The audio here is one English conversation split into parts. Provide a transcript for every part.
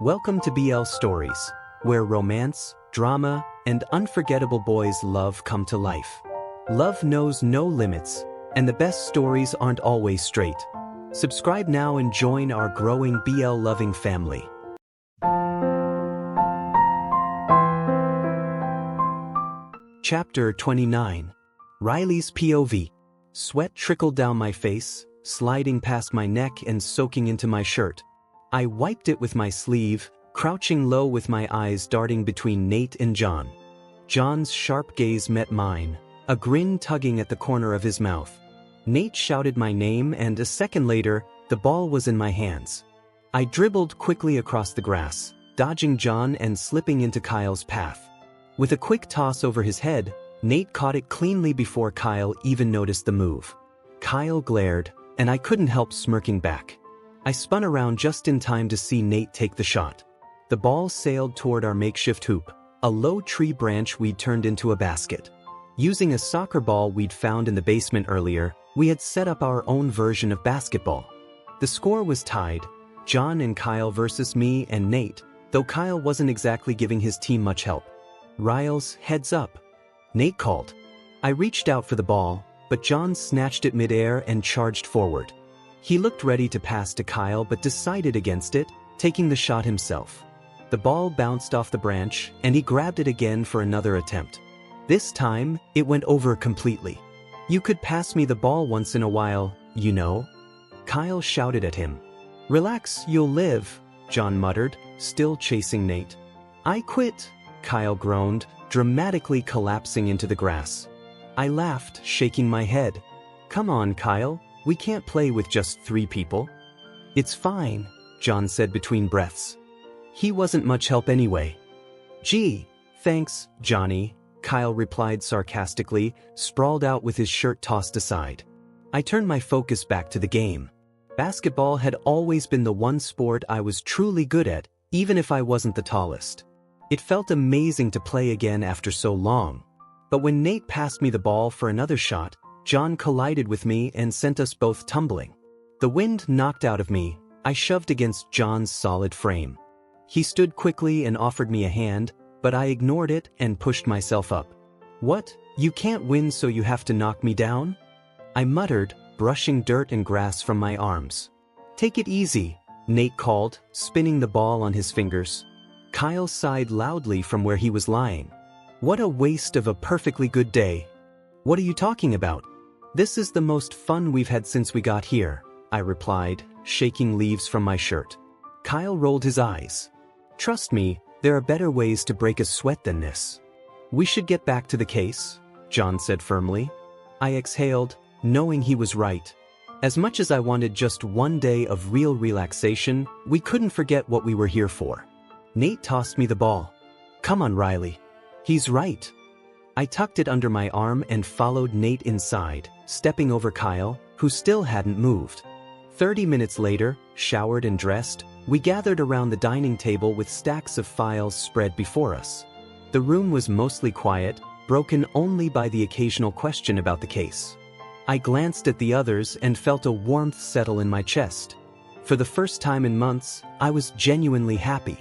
Welcome to BL Stories, where romance, drama, and unforgettable boys' love come to life. Love knows no limits, and the best stories aren't always straight. Subscribe now and join our growing BL-loving family. Chapter 29. Riley's POV. Sweat trickled down my face, sliding past my neck and soaking into my shirt. I wiped it with my sleeve, crouching low with my eyes darting between Nate and John. John's sharp gaze met mine, a grin tugging at the corner of his mouth. Nate shouted my name and a second later, the ball was in my hands. I dribbled quickly across the grass, dodging John and slipping into Kyle's path. With a quick toss over his head, Nate caught it cleanly before Kyle even noticed the move. Kyle glared, and I couldn't help smirking back. I spun around just in time to see Nate take the shot. The ball sailed toward our makeshift hoop, a low tree branch we'd turned into a basket. Using a soccer ball we'd found in the basement earlier, we had set up our own version of basketball. The score was tied, John and Kyle versus me and Nate, though Kyle wasn't exactly giving his team much help. "Riles, heads up," Nate called. I reached out for the ball, but John snatched it midair and charged forward. He looked ready to pass to Kyle but decided against it, taking the shot himself. The ball bounced off the branch, and he grabbed it again for another attempt. This time, it went over completely. "You could pass me the ball once in a while, you know?" Kyle shouted at him. "Relax, you'll live," John muttered, still chasing Nate. "I quit," Kyle groaned, dramatically collapsing into the grass. I laughed, shaking my head. "Come on, Kyle. We can't play with just 3 people." "It's fine," John said between breaths. He wasn't much help anyway. "Gee, thanks, Johnny," Kyle replied sarcastically, sprawled out with his shirt tossed aside. I turned my focus back to the game. Basketball had always been the one sport I was truly good at, even if I wasn't the tallest. It felt amazing to play again after so long. But when Nate passed me the ball for another shot, John collided with me and sent us both tumbling. The wind knocked out of me. I shoved against John's solid frame. He stood quickly and offered me a hand, but I ignored it and pushed myself up. "What? You can't win, so you have to knock me down?" I muttered, brushing dirt and grass from my arms. "Take it easy," Nate called, spinning the ball on his fingers. Kyle sighed loudly from where he was lying. "What a waste of a perfectly good day." "What are you talking about?" "This is the most fun we've had since we got here," I replied, shaking leaves from my shirt. Kyle rolled his eyes. "Trust me, there are better ways to break a sweat than this." "We should get back to the case," John said firmly. I exhaled, knowing he was right. As much as I wanted just one day of real relaxation, we couldn't forget what we were here for. Nate tossed me the ball. "Come on, Riley. He's right." I tucked it under my arm and followed Nate inside, stepping over Kyle, who still hadn't moved. 30 minutes later, showered and dressed, we gathered around the dining table with stacks of files spread before us. The room was mostly quiet, broken only by the occasional question about the case. I glanced at the others and felt a warmth settle in my chest. For the first time in months, I was genuinely happy.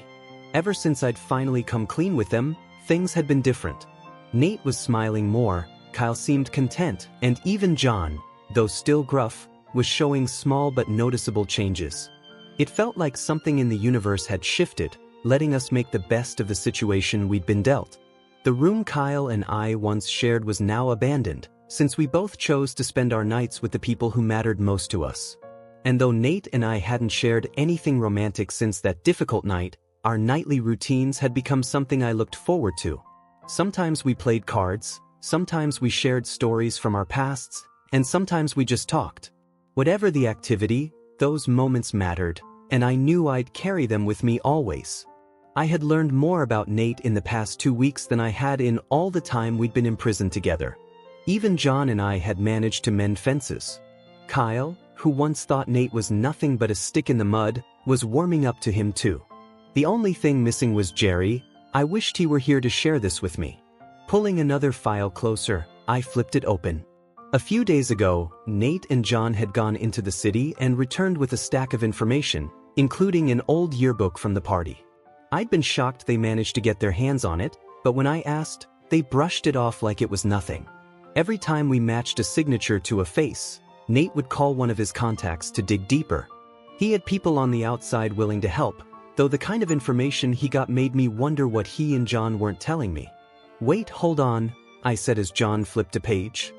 Ever since I'd finally come clean with them, things had been different. Nate was smiling more, Kyle seemed content, and even John, though still gruff, was showing small but noticeable changes. It felt like something in the universe had shifted, letting us make the best of the situation we'd been dealt. The room Kyle and I once shared was now abandoned, since we both chose to spend our nights with the people who mattered most to us. And though Nate and I hadn't shared anything romantic since that difficult night, our nightly routines had become something I looked forward to. Sometimes we played cards, sometimes we shared stories from our pasts, and sometimes we just talked. Whatever the activity, those moments mattered, and I knew I'd carry them with me always. I had learned more about Nate in the past 2 weeks than I had in all the time we'd been imprisoned together. Even John and I had managed to mend fences. Kyle, who once thought Nate was nothing but a stick in the mud, was warming up to him too. The only thing missing was Jerry. I wished he were here to share this with me. Pulling another file closer, I flipped it open. A few days ago, Nate and John had gone into the city and returned with a stack of information, including an old yearbook from the party. I'd been shocked they managed to get their hands on it, but when I asked, they brushed it off like it was nothing. Every time we matched a signature to a face, Nate would call one of his contacts to dig deeper. He had people on the outside willing to help, though the kind of information he got made me wonder what he and John weren't telling me. "Wait, hold on," I said as John flipped a page.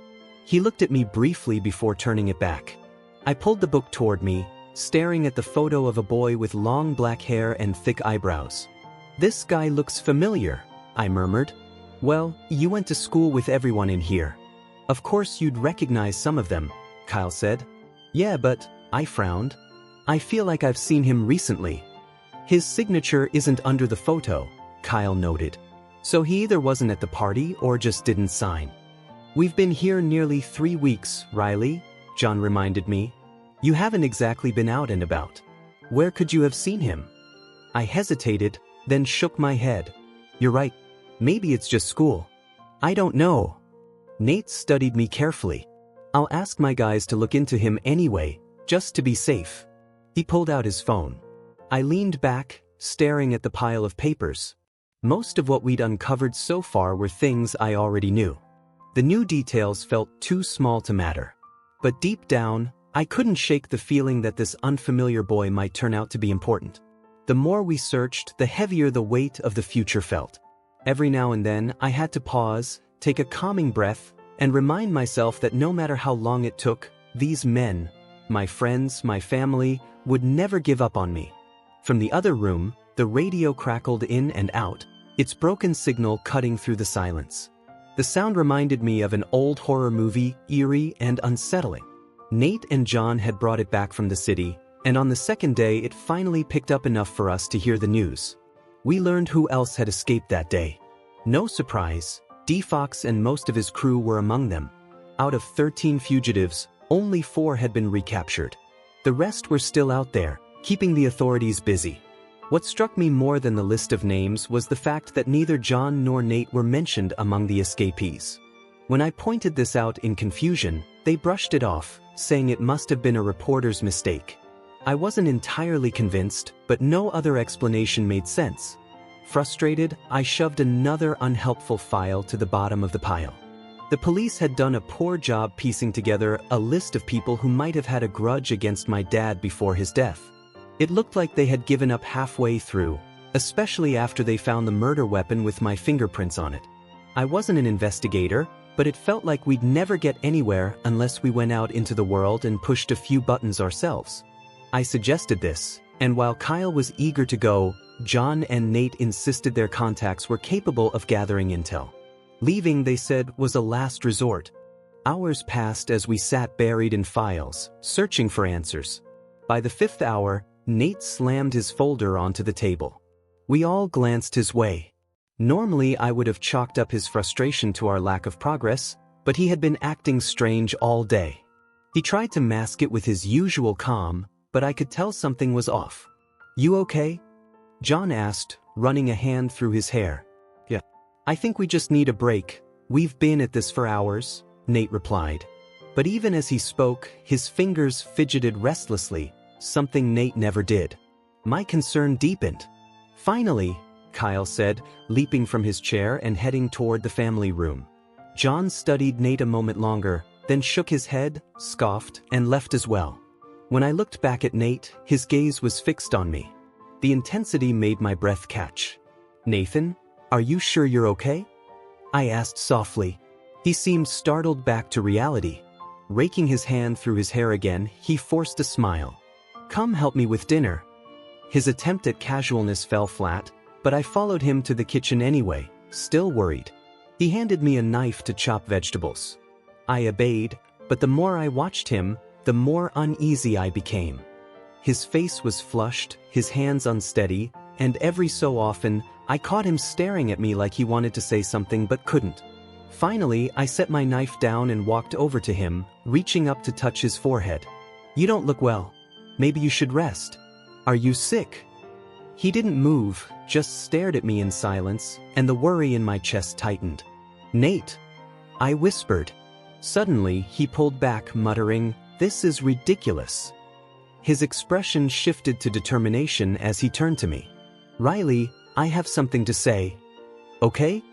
He looked at me briefly before turning it back. I pulled the book toward me, staring at the photo of a boy with long black hair and thick eyebrows. "This guy looks familiar," I murmured. "Well, you went to school with everyone in here. Of course you'd recognize some of them," Kyle said. "Yeah, but," I frowned. "I feel like I've seen him recently." "His signature isn't under the photo," Kyle noted. "So he either wasn't at the party or just didn't sign." "We've been here nearly 3 weeks, Riley," John reminded me. "You haven't exactly been out and about. Where could you have seen him?" I hesitated, then shook my head. "You're right. Maybe it's just school. I don't know." Nate studied me carefully. "I'll ask my guys to look into him anyway, just to be safe." He pulled out his phone. I leaned back, staring at the pile of papers. Most of what we'd uncovered so far were things I already knew. The new details felt too small to matter. But deep down, I couldn't shake the feeling that this unfamiliar boy might turn out to be important. The more we searched, the heavier the weight of the future felt. Every now and then, I had to pause, take a calming breath, and remind myself that no matter how long it took, these men, my friends, my family, would never give up on me. From the other room, the radio crackled in and out, its broken signal cutting through the silence. The sound reminded me of an old horror movie, eerie and unsettling. Nate and John had brought it back from the city, and on the second day it finally picked up enough for us to hear the news. We learned who else had escaped that day. No surprise, D-Fox and most of his crew were among them. Out of 13 fugitives, only 4 had been recaptured. The rest were still out there, keeping the authorities busy. What struck me more than the list of names was the fact that neither John nor Nate were mentioned among the escapees. When I pointed this out in confusion, they brushed it off, saying it must have been a reporter's mistake. I wasn't entirely convinced, but no other explanation made sense. Frustrated, I shoved another unhelpful file to the bottom of the pile. The police had done a poor job piecing together a list of people who might have had a grudge against my dad before his death. It looked like they had given up halfway through, especially after they found the murder weapon with my fingerprints on it. I wasn't an investigator, but it felt like we'd never get anywhere unless we went out into the world and pushed a few buttons ourselves. I suggested this, and while Kyle was eager to go, John and Nate insisted their contacts were capable of gathering intel. Leaving, they said, was a last resort. Hours passed as we sat buried in files, searching for answers. By the 5th hour, Nate slammed his folder onto the table. We all glanced his way. Normally, I would have chalked up his frustration to our lack of progress, but he had been acting strange all day. He tried to mask it with his usual calm, but I could tell something was off. "You okay?" John asked, running a hand through his hair. "Yeah. I think we just need a break. We've been at this for hours," Nate replied. But even as he spoke, his fingers fidgeted restlessly, something Nate never did. My concern deepened. "Finally," Kyle said, leaping from his chair and heading toward the family room. John studied Nate a moment longer, then shook his head, scoffed, and left as well. When I looked back at Nate, his gaze was fixed on me. The intensity made my breath catch. "Nathan, are you sure you're okay?" I asked softly. He seemed startled back to reality. Raking his hand through his hair again, he forced a smile. "Come help me with dinner." His attempt at casualness fell flat, but I followed him to the kitchen anyway, still worried. He handed me a knife to chop vegetables. I obeyed, but the more I watched him, the more uneasy I became. His face was flushed, his hands unsteady, and every so often, I caught him staring at me like he wanted to say something but couldn't. Finally, I set my knife down and walked over to him, reaching up to touch his forehead. "You don't look well. Maybe you should rest. Are you sick?" He didn't move, just stared at me in silence, and the worry in my chest tightened. "Nate," I whispered. Suddenly, he pulled back, muttering, "This is ridiculous." His expression shifted to determination as he turned to me. "Riley, I have something to say. Okay?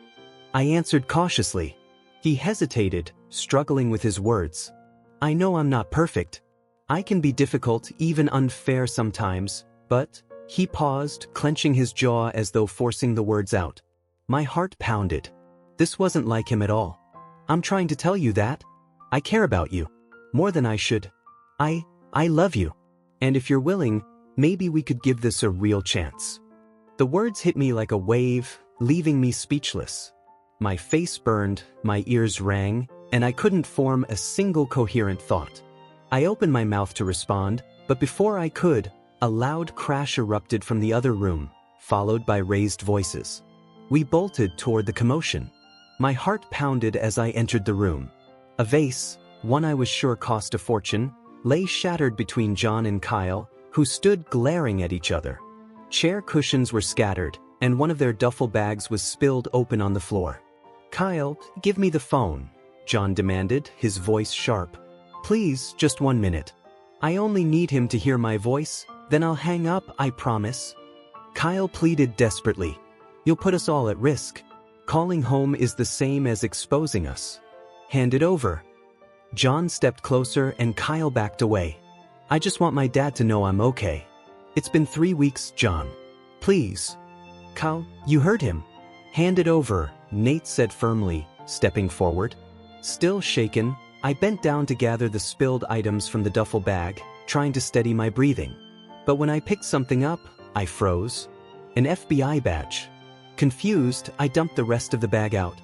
I answered cautiously. He hesitated, struggling with his words. I know I'm not perfect. I can be difficult, even unfair sometimes, but... He paused, clenching his jaw as though forcing the words out. My heart pounded. This wasn't like him at all. I'm trying to tell you that. I care about you. More than I should. I love you. And if you're willing, maybe we could give this a real chance. The words hit me like a wave, leaving me speechless. My face burned, my ears rang, and I couldn't form a single coherent thought. I opened my mouth to respond, but before I could, a loud crash erupted from the other room, followed by raised voices. We bolted toward the commotion. My heart pounded as I entered the room. A vase, one I was sure cost a fortune, lay shattered between John and Kyle, who stood glaring at each other. Chair cushions were scattered, and one of their duffel bags was spilled open on the floor. Kyle, give me the phone, John demanded, his voice sharp. Please, just 1 minute. I only need him to hear my voice. Then I'll hang up, I promise. Kyle pleaded desperately. You'll put us all at risk. Calling home is the same as exposing us. Hand it over. John stepped closer and Kyle backed away. I just want my dad to know I'm okay. It's been 3 weeks, John. Please. Kyle, you heard him. Hand it over, Nate said firmly, stepping forward. Still shaken, I bent down to gather the spilled items from the duffel bag, trying to steady my breathing. But when I picked something up, I froze. An FBI badge. Confused, I dumped the rest of the bag out.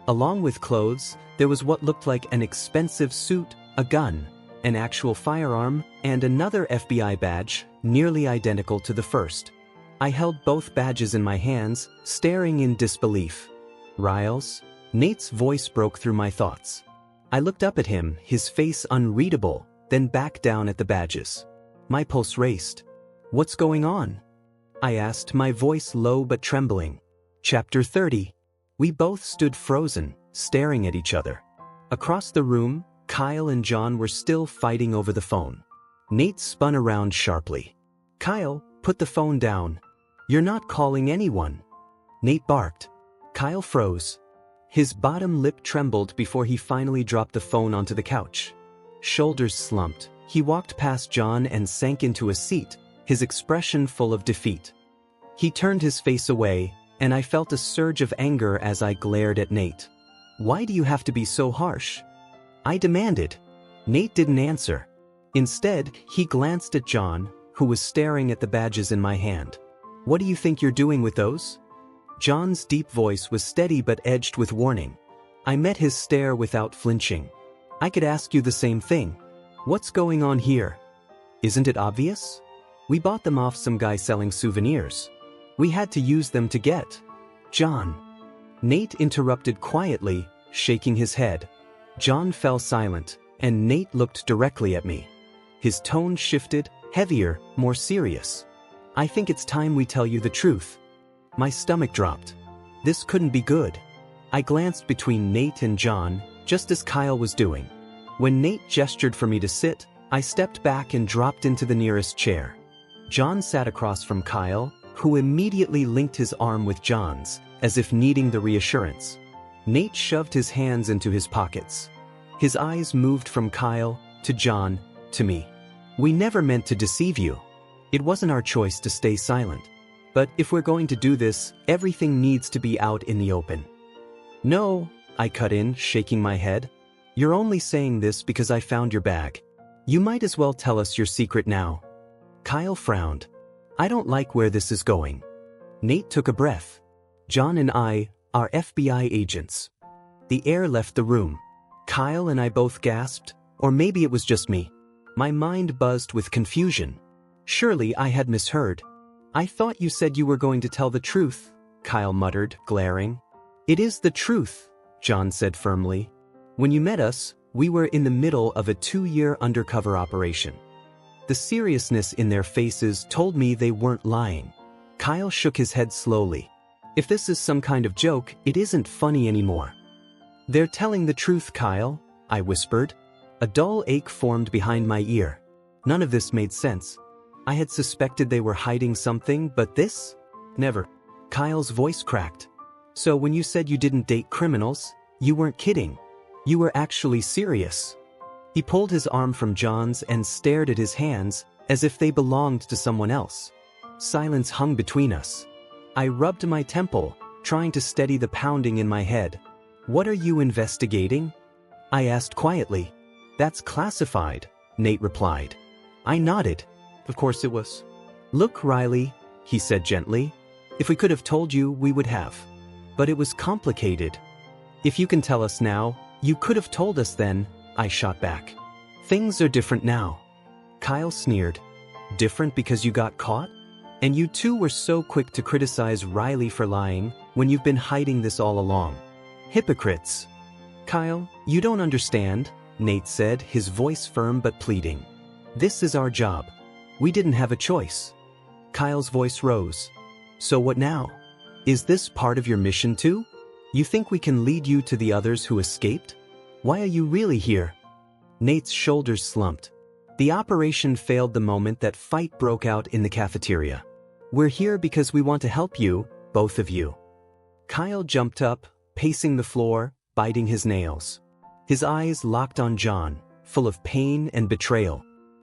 Along with clothes, there was what looked like an expensive suit, a gun, an actual firearm, and another FBI badge, nearly identical to the first. I held both badges in my hands, staring in disbelief. Riles? Nate's voice broke through my thoughts. I looked up at him, his face unreadable, then back down at the badges. My pulse raced. What's going on? I asked, my voice low but trembling. Chapter 30. We both stood frozen, staring at each other. Across the room, Kyle and John were still fighting over the phone. Nate spun around sharply. Kyle, put the phone down. You're not calling anyone. Nate barked. Kyle froze. His bottom lip trembled before he finally dropped the phone onto the couch. Shoulders slumped. He walked past John and sank into a seat, his expression full of defeat. He turned his face away, and I felt a surge of anger as I glared at Nate. Why do you have to be so harsh? I demanded. Nate didn't answer. Instead, he glanced at John, who was staring at the badges in my hand. What do you think you're doing with those? John's deep voice was steady but edged with warning. I met his stare without flinching. I could ask you the same thing. What's going on here? Isn't it obvious? We bought them off some guy selling souvenirs. We had to use them to get. John. Nate interrupted quietly, shaking his head. John fell silent, and Nate looked directly at me. His tone shifted, heavier, more serious. I think it's time we tell you the truth. My stomach dropped. This couldn't be good. I glanced between Nate and John, just as Kyle was doing. When Nate gestured for me to sit, I stepped back and dropped into the nearest chair. John sat across from Kyle, who immediately linked his arm with John's, as if needing the reassurance. Nate shoved his hands into his pockets. His eyes moved from Kyle, to John, to me. We never meant to deceive you. It wasn't our choice to stay silent. But if we're going to do this, everything needs to be out in the open. No, I cut in, shaking my head. You're only saying this because I found your bag. You might as well tell us your secret now. Kyle frowned. I don't like where this is going. Nate took a breath. John and I are FBI agents. The air left the room. Kyle and I both gasped, or maybe it was just me. My mind buzzed with confusion. Surely I had misheard. I thought you said you were going to tell the truth, Kyle muttered, glaring. It is the truth, John said firmly. When you met us, we were in the middle of a 2-year undercover operation. The seriousness in their faces told me they weren't lying. Kyle shook his head slowly. If this is some kind of joke, it isn't funny anymore. They're telling the truth, Kyle, I whispered. A dull ache formed behind my ear. None of this made sense. I had suspected they were hiding something, but this? Never. Kyle's voice cracked. So when you said you didn't date criminals, you weren't kidding. You were actually serious. He pulled his arm from John's and stared at his hands as if they belonged to someone else. Silence hung between us. I rubbed my temple, trying to steady the pounding in my head. What are you investigating? I asked quietly. That's classified, Nate replied. I nodded. Of course it was. Look, Riley, he said gently. If we could have told you, we would have. But it was complicated. If you can tell us now, you could have told us then, I shot back. Things are different now. Kyle sneered. Different because you got caught? And you two were so quick to criticize Riley for lying when you've been hiding this all along. Hypocrites. Kyle, you don't understand, Nate said, his voice firm but pleading. This is our job. We didn't have a choice. Kyle's voice rose. So what now? Is this part of your mission too? You think we can lead you to the others who escaped? Why are you really here? Nate's shoulders slumped. The operation failed the moment that fight broke out in the cafeteria. We're here because we want to help you, both of you. Kyle jumped up, pacing the floor, biting his nails. His eyes locked on John, full of pain and betrayal.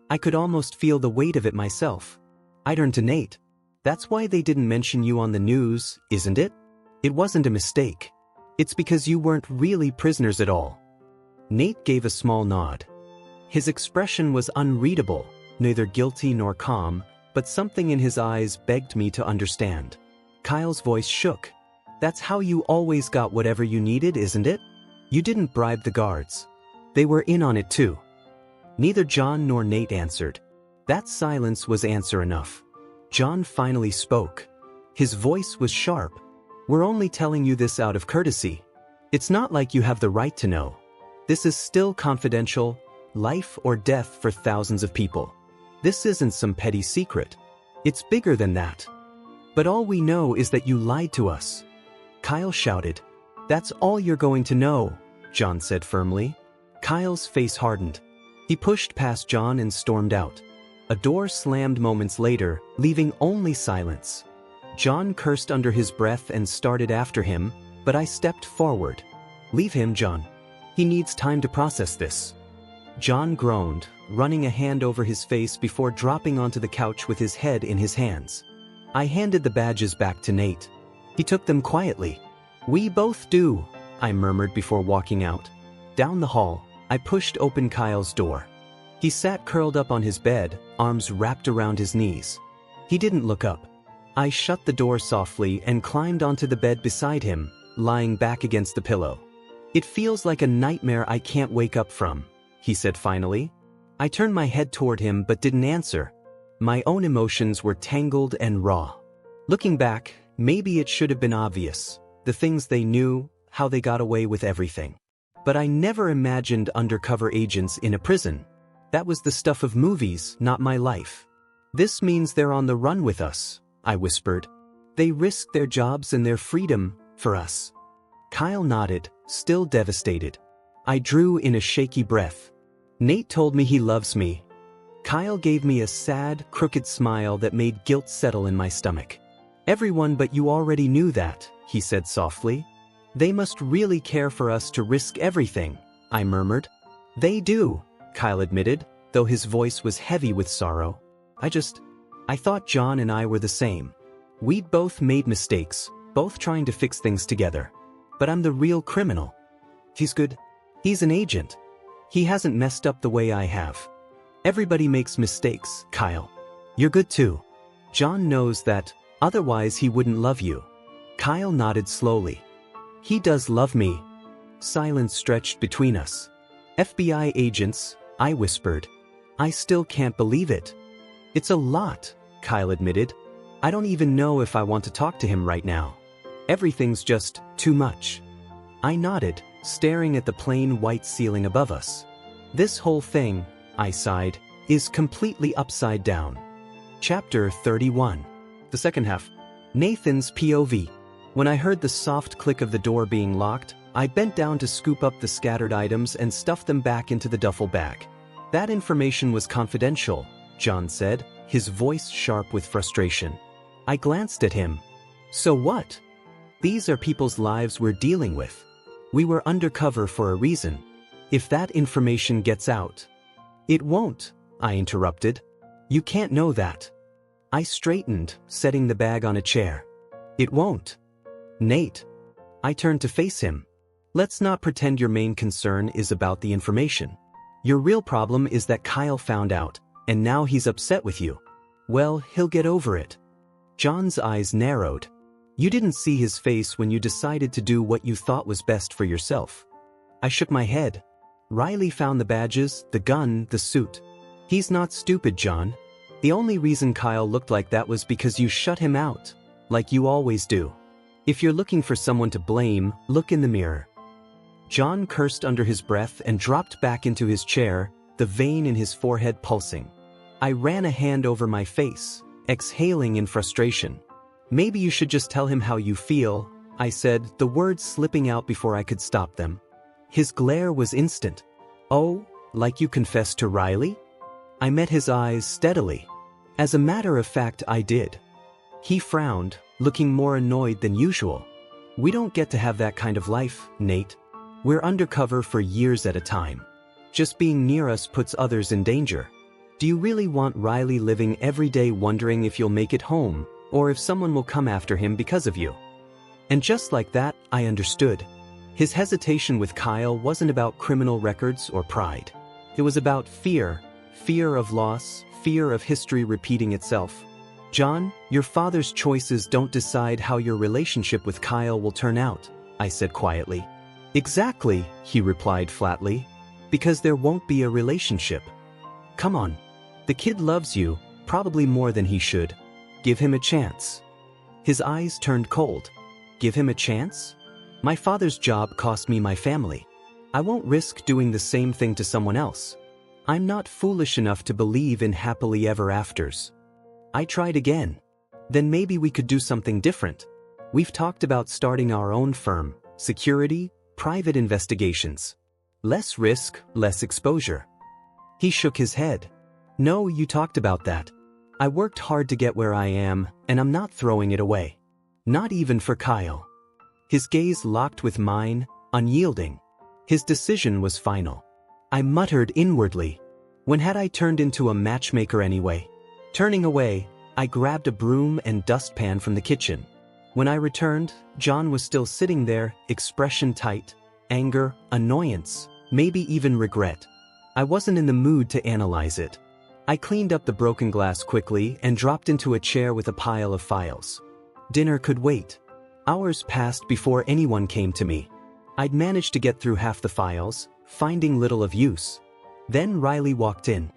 I could almost feel the weight of it myself. I turned to Nate. That's why they didn't mention you on the news, isn't it? It wasn't a mistake. It's because you weren't really prisoners at all. Nate gave a small nod. His expression was unreadable, neither guilty nor calm, but something in his eyes begged me to understand. Kyle's voice shook. That's how you always got whatever you needed, isn't it? You didn't bribe the guards. They were in on it too. Neither John nor Nate answered. That silence was answer enough. John finally spoke. His voice was sharp. We're only telling you this out of courtesy. It's not like you have the right to know. This is still confidential, life or death for thousands of people. This isn't some petty secret. It's bigger than that. But all we know is that you lied to us. Kyle shouted. That's all you're going to know, John said firmly. Kyle's face hardened. He pushed past John and stormed out. A door slammed moments later, leaving only silence. John cursed under his breath and started after him, but I stepped forward. Leave him, John. He needs time to process this. John groaned, running a hand over his face before dropping onto the couch with his head in his hands. I handed the badges back to Nate. He took them quietly. We both do, I murmured before walking out. Down the hall, I pushed open Kyle's door. He sat curled up on his bed, arms wrapped around his knees. He didn't look up. I shut the door softly and climbed onto the bed beside him, lying back against the pillow. It feels like a nightmare I can't wake up from, he said finally. I turned my head toward him but didn't answer. My own emotions were tangled and raw. Looking back, maybe it should have been obvious. The things they knew, how they got away with everything. But I never imagined undercover agents in a prison. That was the stuff of movies, not my life. This means they're on the run with us, I whispered. They risked their jobs and their freedom for us. Kyle nodded, still devastated. I drew in a shaky breath. Nate told me he loves me. Kyle gave me a sad, crooked smile that made guilt settle in my stomach. Everyone but you already knew that, he said softly. They must really care for us to risk everything, I murmured. They do, Kyle admitted, though his voice was heavy with sorrow. I thought John and I were the same. We'd both made mistakes, both trying to fix things together. But I'm the real criminal. He's good. He's an agent. He hasn't messed up the way I have. Everybody makes mistakes, Kyle. You're good too. John knows that, otherwise he wouldn't love you. Kyle nodded slowly. He does love me. Silence stretched between us. FBI agents, I whispered. I still can't believe it. It's a lot, Kyle admitted. I don't even know if I want to talk to him right now. Everything's just too much. I nodded, staring at the plain white ceiling above us. This whole thing, I sighed, is completely upside down. Chapter 31. The second half. Nathan's POV. When I heard the soft click of the door being locked, I bent down to scoop up the scattered items and stuff them back into the duffel bag. That information was confidential, John said, his voice sharp with frustration. I glanced at him. So what? These are people's lives we're dealing with. We were undercover for a reason. If that information gets out. It won't, I interrupted. You can't know that. I straightened, setting the bag on a chair. It won't. Nate. I turned to face him. Let's not pretend your main concern is about the information. Your real problem is that Kyle found out, and now he's upset with you. Well, he'll get over it. John's eyes narrowed. You didn't see his face when you decided to do what you thought was best for yourself. I shook my head. Riley found the badges, the gun, the suit. He's not stupid, John. The only reason Kyle looked like that was because you shut him out, like you always do. If you're looking for someone to blame, look in the mirror. John cursed under his breath and dropped back into his chair, the vein in his forehead pulsing. I ran a hand over my face, exhaling in frustration. Maybe you should just tell him how you feel, I said, the words slipping out before I could stop them. His glare was instant. Oh, like you confessed to Riley? I met his eyes steadily. As a matter of fact, I did. He frowned, looking more annoyed than usual. We don't get to have that kind of life, Nate. We're undercover for years at a time. Just being near us puts others in danger. Do you really want Riley living every day wondering if you'll make it home, or if someone will come after him because of you? And just like that, I understood. His hesitation with Kyle wasn't about criminal records or pride. It was about fear of loss, fear of history repeating itself. John, your father's choices don't decide how your relationship with Kyle will turn out, I said quietly. Exactly, he replied flatly. Because there won't be a relationship. Come on. The kid loves you, probably more than he should. Give him a chance. His eyes turned cold. Give him a chance? My father's job cost me my family. I won't risk doing the same thing to someone else. I'm not foolish enough to believe in happily ever afters. I tried again. Then maybe we could do something different. We've talked about starting our own firm, security, private investigations. Less risk, less exposure. He shook his head. No, you talked about that. I worked hard to get where I am, and I'm not throwing it away. Not even for Kyle. His gaze locked with mine, unyielding. His decision was final. I muttered inwardly. When had I turned into a matchmaker anyway? Turning away, I grabbed a broom and dustpan from the kitchen. When I returned, John was still sitting there, expression tight, anger, annoyance, maybe even regret. I wasn't in the mood to analyze it. I cleaned up the broken glass quickly and dropped into a chair with a pile of files. Dinner could wait. Hours passed before anyone came to me. I'd managed to get through half the files, finding little of use. Then Riley walked in.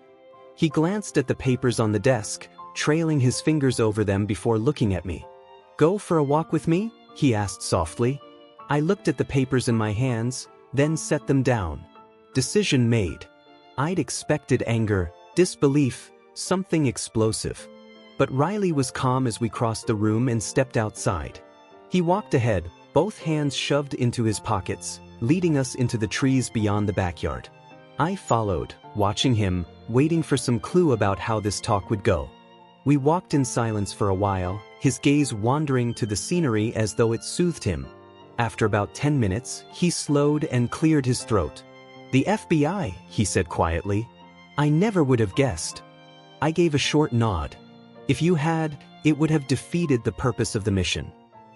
He glanced at the papers on the desk, trailing his fingers over them before looking at me. Go for a walk with me? He asked softly. I looked at the papers in my hands, then set them down. Decision made. I'd expected anger, disbelief, something explosive. But Riley was calm as we crossed the room and stepped outside. He walked ahead, both hands shoved into his pockets, leading us into the trees beyond the backyard. I followed, watching him, waiting for some clue about how this talk would go. We walked in silence for a while, his gaze wandering to the scenery as though it soothed him. After about 10 minutes, he slowed and cleared his throat. The FBI, he said quietly. I never would have guessed. I gave a short nod. If you had, it would have defeated the purpose of the mission.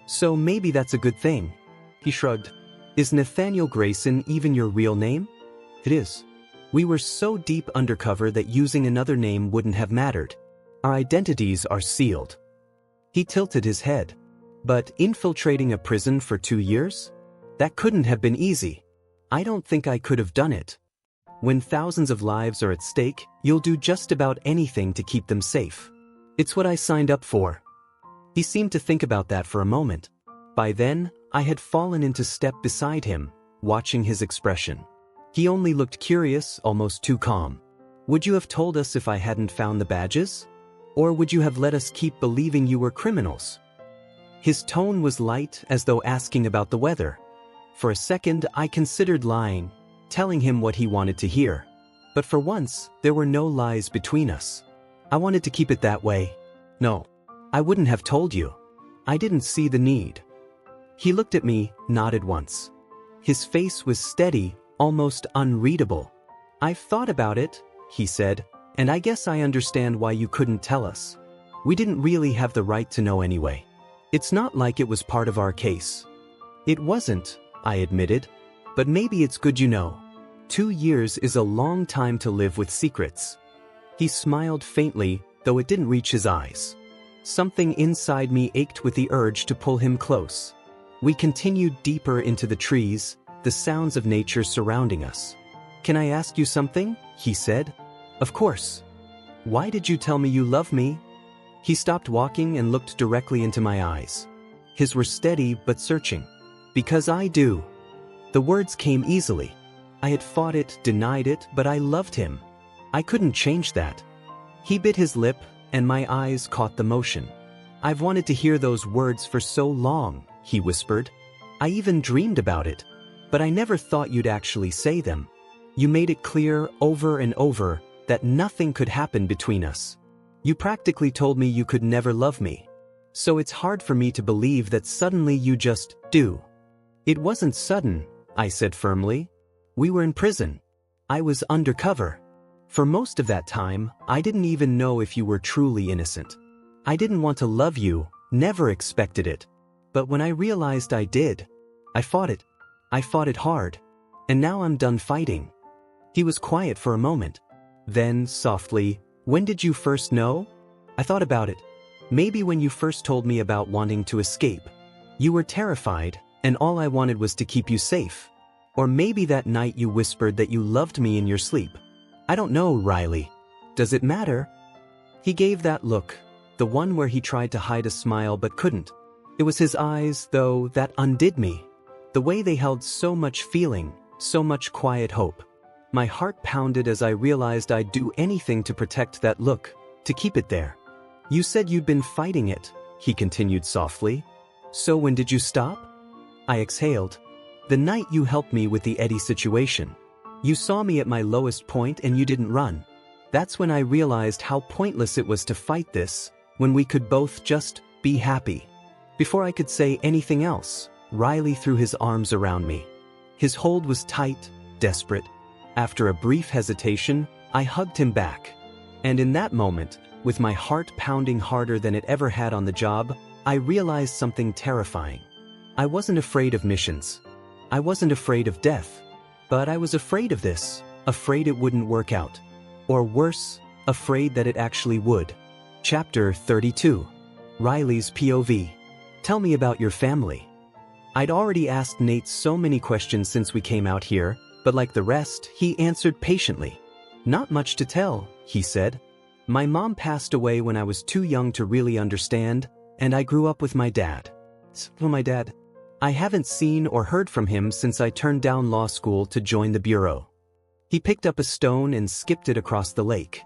So maybe that's a good thing. He shrugged. Is Nathaniel Grayson even your real name? It is. We were so deep undercover that using another name wouldn't have mattered. Our identities are sealed. He tilted his head. But infiltrating a prison for 2 years? That couldn't have been easy. I don't think I could have done it. When thousands of lives are at stake, you'll do just about anything to keep them safe. It's what I signed up for. He seemed to think about that for a moment. By then, I had fallen into step beside him, watching his expression. He only looked curious, almost too calm. Would you have told us if I hadn't found the badges? Or would you have let us keep believing you were criminals? His tone was light, as though asking about the weather. For a second, I considered lying, telling him what he wanted to hear. But for once, there were no lies between us. I wanted to keep it that way. No, I wouldn't have told you. I didn't see the need. He looked at me, nodded once. His face was steady, almost unreadable. I've thought about it, he said, and I guess I understand why you couldn't tell us. We didn't really have the right to know anyway. It's not like it was part of our case. It wasn't, I admitted, but maybe it's good you know. 2 years is a long time to live with secrets. He smiled faintly, though it didn't reach his eyes. Something inside me ached with the urge to pull him close. We continued deeper into the trees, the sounds of nature surrounding us. Can I ask you something? He said. Of course. Why did you tell me you love me? He stopped walking and looked directly into my eyes. His were steady but searching. Because I do. The words came easily. I had fought it, denied it, but I loved him. I couldn't change that. He bit his lip, and my eyes caught the motion. I've wanted to hear those words for so long, he whispered. I even dreamed about it. But I never thought you'd actually say them. You made it clear over and over that nothing could happen between us. You practically told me you could never love me. So it's hard for me to believe that suddenly you just do. It wasn't sudden, I said firmly. We were in prison. I was undercover. For most of that time, I didn't even know if you were truly innocent. I didn't want to love you, never expected it. But when I realized I did, I fought it. I fought it hard. And now I'm done fighting. He was quiet for a moment. Then, softly, when did you first know? I thought about it. Maybe when you first told me about wanting to escape. You were terrified, and all I wanted was to keep you safe. Or maybe that night you whispered that you loved me in your sleep. I don't know, Riley. Does it matter? He gave that look, the one where he tried to hide a smile but couldn't. It was his eyes, though, that undid me. The way they held so much feeling, so much quiet hope. My heart pounded as I realized I'd do anything to protect that look, to keep it there. You said you'd been fighting it, he continued softly. So when did you stop? I exhaled. The night you helped me with the Eddie situation. You saw me at my lowest point and you didn't run. That's when I realized how pointless it was to fight this, when we could both just be happy. Before I could say anything else, Riley threw his arms around me. His hold was tight, desperate. After a brief hesitation, I hugged him back. And in that moment, with my heart pounding harder than it ever had on the job, I realized something terrifying. I wasn't afraid of missions. I wasn't afraid of death. But I was afraid of this, afraid it wouldn't work out. Or worse, afraid that it actually would. Chapter 32. Riley's POV. Tell me about your family. I'd already asked Nate so many questions since we came out here, but like the rest, he answered patiently. Not much to tell, he said. My mom passed away when I was too young to really understand, and I grew up with my dad. I haven't seen or heard from him since I turned down law school to join the bureau. He picked up a stone and skipped it across the lake.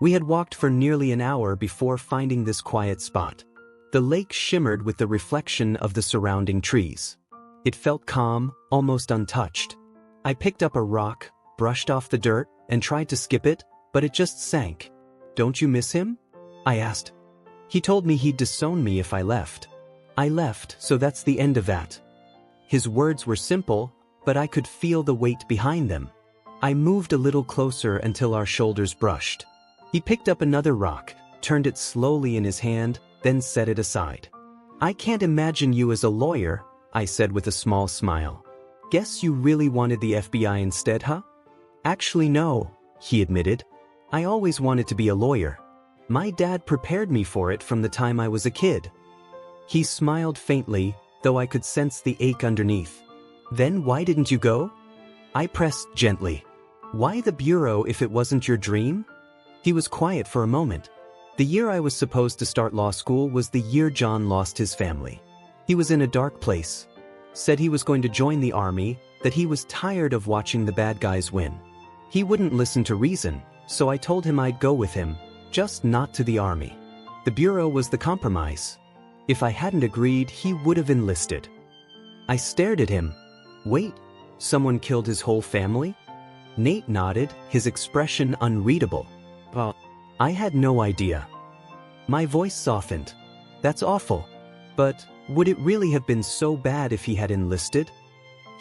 We had walked for nearly an hour before finding this quiet spot. The lake shimmered with the reflection of the surrounding trees. It felt calm, almost untouched. I picked up a rock, brushed off the dirt, and tried to skip it, but it just sank. Don't you miss him? I asked. He told me he'd disown me if I left. I left, so that's the end of that. His words were simple, but I could feel the weight behind them. I moved a little closer until our shoulders brushed. He picked up another rock, turned it slowly in his hand, then set it aside. I can't imagine you as a lawyer, I said with a small smile. Guess you really wanted the FBI instead, huh? Actually no, he admitted. I always wanted to be a lawyer. My dad prepared me for it from the time I was a kid. He smiled faintly, though I could sense the ache underneath. Then why didn't you go? I pressed gently. Why the bureau if it wasn't your dream? He was quiet for a moment. The year I was supposed to start law school was the year John lost his family. He was in a dark place. Said he was going to join the army, that he was tired of watching the bad guys win. He wouldn't listen to reason, so I told him I'd go with him, just not to the army. The bureau was the compromise. If I hadn't agreed, he would have enlisted. I stared at him. Wait, someone killed his whole family? Nate nodded, his expression unreadable. Well, I had no idea. My voice softened. That's awful. But would it really have been so bad if he had enlisted?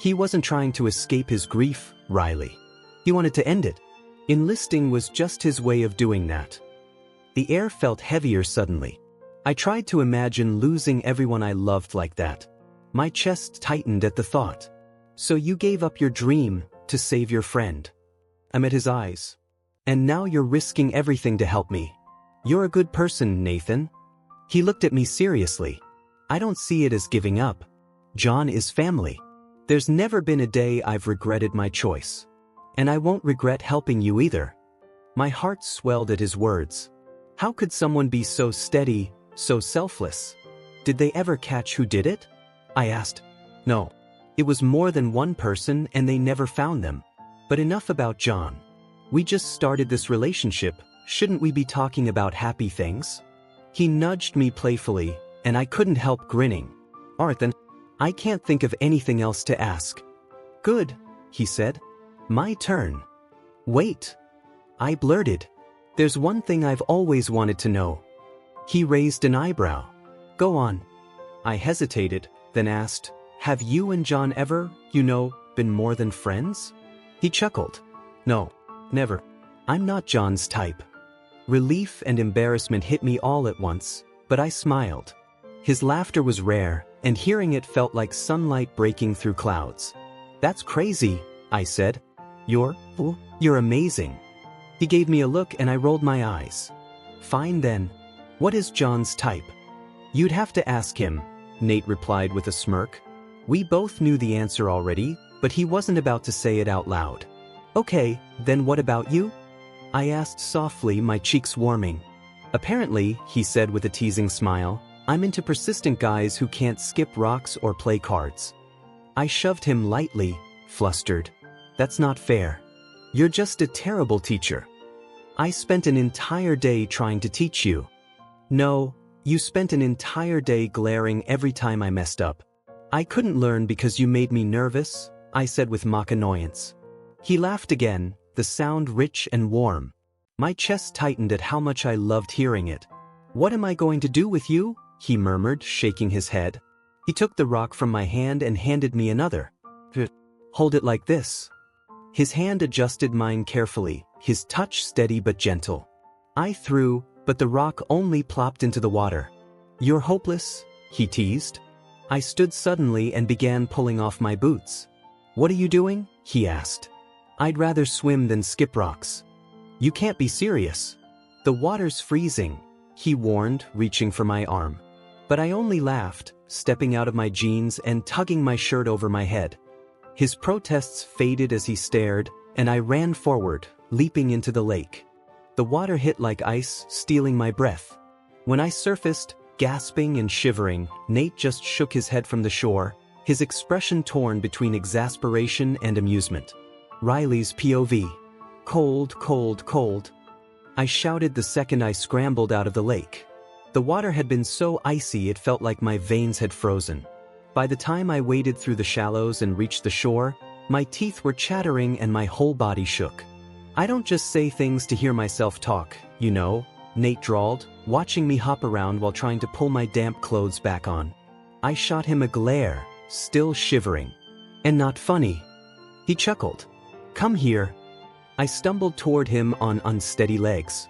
He wasn't trying to escape his grief, Riley. He wanted to end it. Enlisting was just his way of doing that. The air felt heavier suddenly. I tried to imagine losing everyone I loved like that. My chest tightened at the thought. So you gave up your dream to save your friend. I met his eyes. And now you're risking everything to help me. You're a good person, Nathan. He looked at me seriously. I don't see it as giving up. John is family. There's never been a day I've regretted my choice. And I won't regret helping you either. My heart swelled at his words. How could someone be so steady, so selfless? Did they ever catch who did it? I asked. No. It was more than one person and they never found them. But enough about John. We just started this relationship. Shouldn't we be talking about happy things? He nudged me playfully, and I couldn't help grinning. Alright then. I can't think of anything else to ask. Good, he said. My turn. Wait. I blurted. There's one thing I've always wanted to know. He raised an eyebrow. Go on. I hesitated, then asked, have you and John ever, been more than friends? He chuckled. No, never. I'm not John's type. Relief and embarrassment hit me all at once, but I smiled. His laughter was rare, and hearing it felt like sunlight breaking through clouds. That's crazy, I said. You're amazing. He gave me a look and I rolled my eyes. Fine then. What is John's type? You'd have to ask him, Nate replied with a smirk. We both knew the answer already, but he wasn't about to say it out loud. Okay, then what about you? I asked softly, my cheeks warming. Apparently, he said with a teasing smile, I'm into persistent guys who can't skip rocks or play cards. I shoved him lightly, flustered. That's not fair. You're just a terrible teacher. I spent an entire day trying to teach you. No, you spent an entire day glaring every time I messed up. I couldn't learn because you made me nervous, I said with mock annoyance. He laughed again, the sound rich and warm. My chest tightened at how much I loved hearing it. What am I going to do with you? He murmured, shaking his head. He took the rock from my hand and handed me another. Hold it like this. His hand adjusted mine carefully, his touch steady but gentle. I threw, but the rock only plopped into the water. You're hopeless, he teased. I stood suddenly and began pulling off my boots. What are you doing? He asked. I'd rather swim than skip rocks. You can't be serious. The water's freezing, he warned, reaching for my arm. But I only laughed, stepping out of my jeans and tugging my shirt over my head. His protests faded as he stared, and I ran forward, leaping into the lake. The water hit like ice, stealing my breath. When I surfaced, gasping and shivering, Nate just shook his head from the shore, his expression torn between exasperation and amusement. Riley's POV. Cold, cold, cold. I shouted the second I scrambled out of the lake. The water had been so icy it felt like my veins had frozen. By the time I waded through the shallows and reached the shore, my teeth were chattering and my whole body shook. I don't just say things to hear myself talk, Nate drawled, watching me hop around while trying to pull my damp clothes back on. I shot him a glare, still shivering. And not funny. He chuckled. Come here. I stumbled toward him on unsteady legs.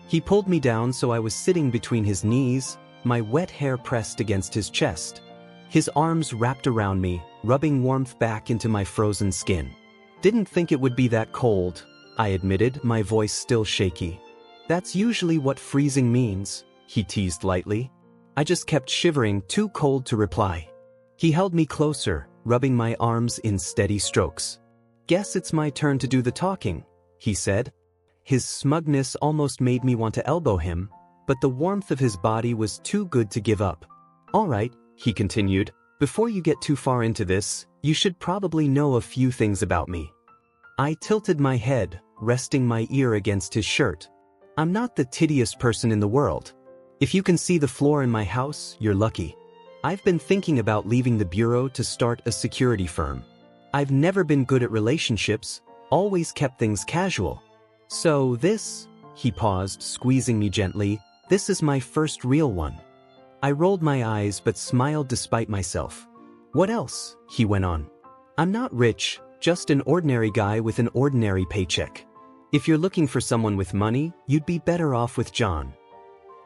He pulled me down so I was sitting between his knees, my wet hair pressed against his chest. His arms wrapped around me, rubbing warmth back into my frozen skin. Didn't think it would be that cold, I admitted, my voice still shaky. That's usually what freezing means, he teased lightly. I just kept shivering, too cold to reply. He held me closer, rubbing my arms in steady strokes. Guess it's my turn to do the talking, he said. His smugness almost made me want to elbow him, but the warmth of his body was too good to give up. All right, he continued, before you get too far into this, you should probably know a few things about me. I tilted my head, resting my ear against his shirt. I'm not the tittiest person in the world. If you can see the floor in my house, you're lucky. I've been thinking about leaving the bureau to start a security firm. I've never been good at relationships, always kept things casual. So this, he paused, squeezing me gently, this is my first real one. I rolled my eyes but smiled despite myself. What else? He went on. I'm not rich, just an ordinary guy with an ordinary paycheck. If you're looking for someone with money, you'd be better off with John.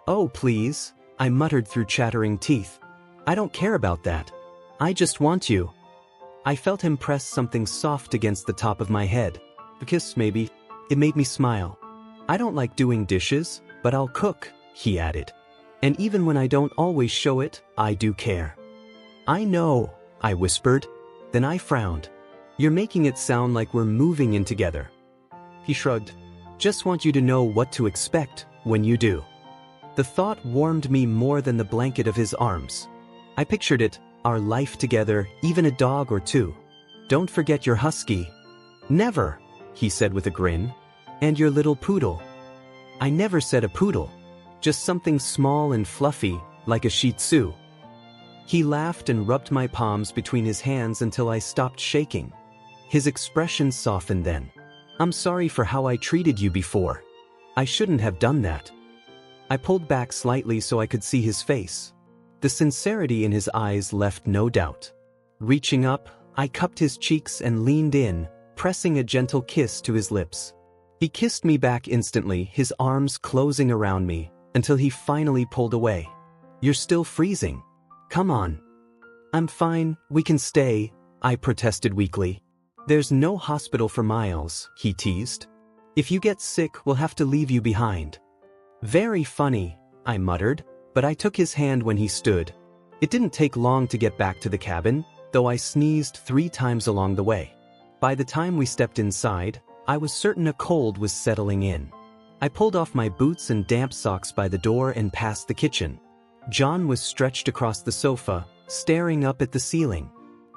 Oh, please, I muttered through chattering teeth. I don't care about that. I just want you. I felt him press something soft against the top of my head. A kiss, maybe. It made me smile. I don't like doing dishes, but I'll cook, he added. And even when I don't always show it, I do care. I know, I whispered. Then I frowned. You're making it sound like we're moving in together. He shrugged. Just want you to know what to expect when you do. The thought warmed me more than the blanket of his arms. I pictured it, our life together, even a dog or two. Don't forget your husky. Never, he said with a grin. And your little poodle. I never said a poodle. Just something small and fluffy, like a Shih Tzu. He laughed and rubbed my palms between his hands until I stopped shaking. His expression softened then. I'm sorry for how I treated you before. I shouldn't have done that. I pulled back slightly so I could see his face. The sincerity in his eyes left no doubt. Reaching up, I cupped his cheeks and leaned in, pressing a gentle kiss to his lips. He kissed me back instantly, his arms closing around me, until he finally pulled away. You're still freezing. Come on. I'm fine, we can stay, I protested weakly. There's no hospital for miles, he teased. If you get sick, we'll have to leave you behind. Very funny, I muttered, but I took his hand when he stood. It didn't take long to get back to the cabin, though I sneezed 3 times along the way. By the time we stepped inside, I was certain a cold was settling in. I pulled off my boots and damp socks by the door and past the kitchen. John was stretched across the sofa, staring up at the ceiling.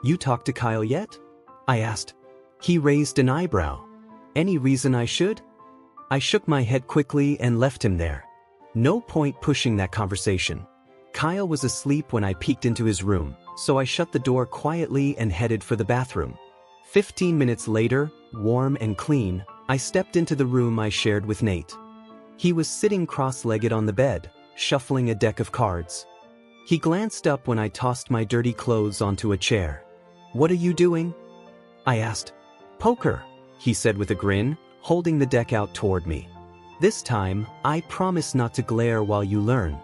You talked to Kyle yet? I asked. He raised an eyebrow. Any reason I should? I shook my head quickly and left him there. No point pushing that conversation. Kyle was asleep when I peeked into his room, so I shut the door quietly and headed for the bathroom. 15 minutes later, warm and clean, I stepped into the room I shared with Nate. He was sitting cross-legged on the bed, shuffling a deck of cards. He glanced up when I tossed my dirty clothes onto a chair. What are you doing? I asked. Poker, he said with a grin, holding the deck out toward me. This time, I promise not to glare while you learn.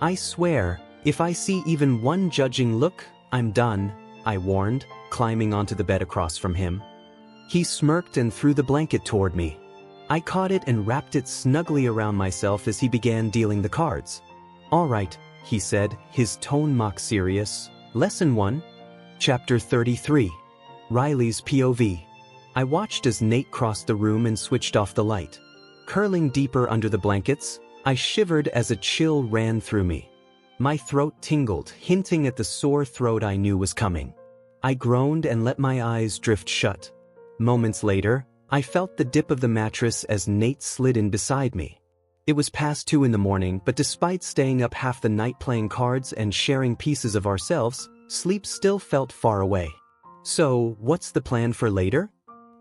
I swear, if I see even one judging look, I'm done, I warned, climbing onto the bed across from him. He smirked and threw the blanket toward me. I caught it and wrapped it snugly around myself as he began dealing the cards. All right, he said, his tone mock serious. Lesson 1. Chapter 33. Riley's POV. I watched as Nate crossed the room and switched off the light. Curling deeper under the blankets, I shivered as a chill ran through me. My throat tingled, hinting at the sore throat I knew was coming. I groaned and let my eyes drift shut. Moments later, I felt the dip of the mattress as Nate slid in beside me. It was past 2 in the morning, but despite staying up half the night playing cards and sharing pieces of ourselves, sleep still felt far away. So, what's the plan for later?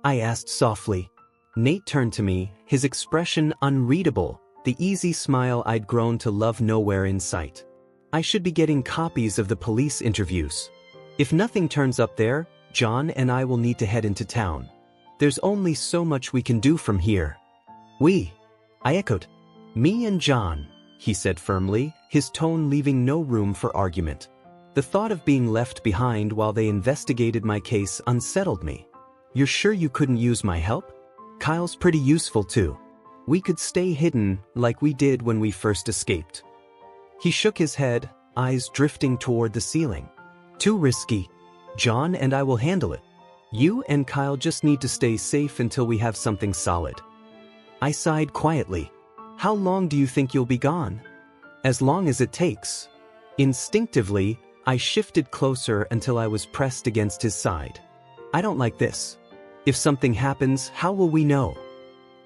I asked softly. Nate turned to me, his expression unreadable, the easy smile I'd grown to love nowhere in sight. I should be getting copies of the police interviews. If nothing turns up there, John and I will need to head into town. There's only so much we can do from here. We? I echoed. Me and John, he said firmly, his tone leaving no room for argument. The thought of being left behind while they investigated my case unsettled me. You're sure you couldn't use my help? Kyle's pretty useful too. We could stay hidden like we did when we first escaped. He shook his head, eyes drifting toward the ceiling. Too risky. John and I will handle it. You and Kyle just need to stay safe until we have something solid. I sighed quietly. How long do you think you'll be gone? As long as it takes. Instinctively, I shifted closer until I was pressed against his side. I don't like this. If something happens, how will we know?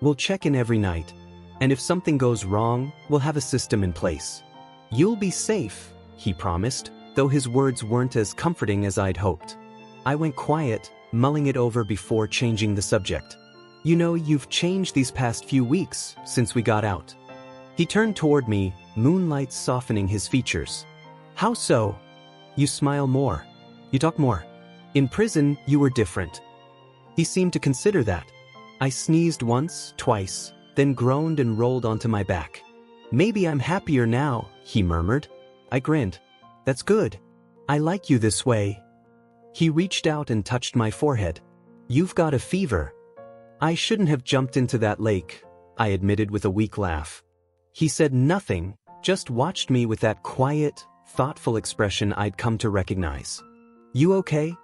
We'll check in every night. And if something goes wrong, we'll have a system in place. You'll be safe, he promised, though his words weren't as comforting as I'd hoped. I went quiet, mulling it over before changing the subject. You know, you've changed these past few weeks since we got out. He turned toward me, moonlight softening his features. How so? You smile more. You talk more. In prison, you were different. He seemed to consider that. I sneezed once, twice, then groaned and rolled onto my back. Maybe I'm happier now, he murmured. I grinned. That's good. I like you this way. He reached out and touched my forehead. You've got a fever. I shouldn't have jumped into that lake, I admitted with a weak laugh. He said nothing, just watched me with that quiet, thoughtful expression I'd come to recognize. You okay?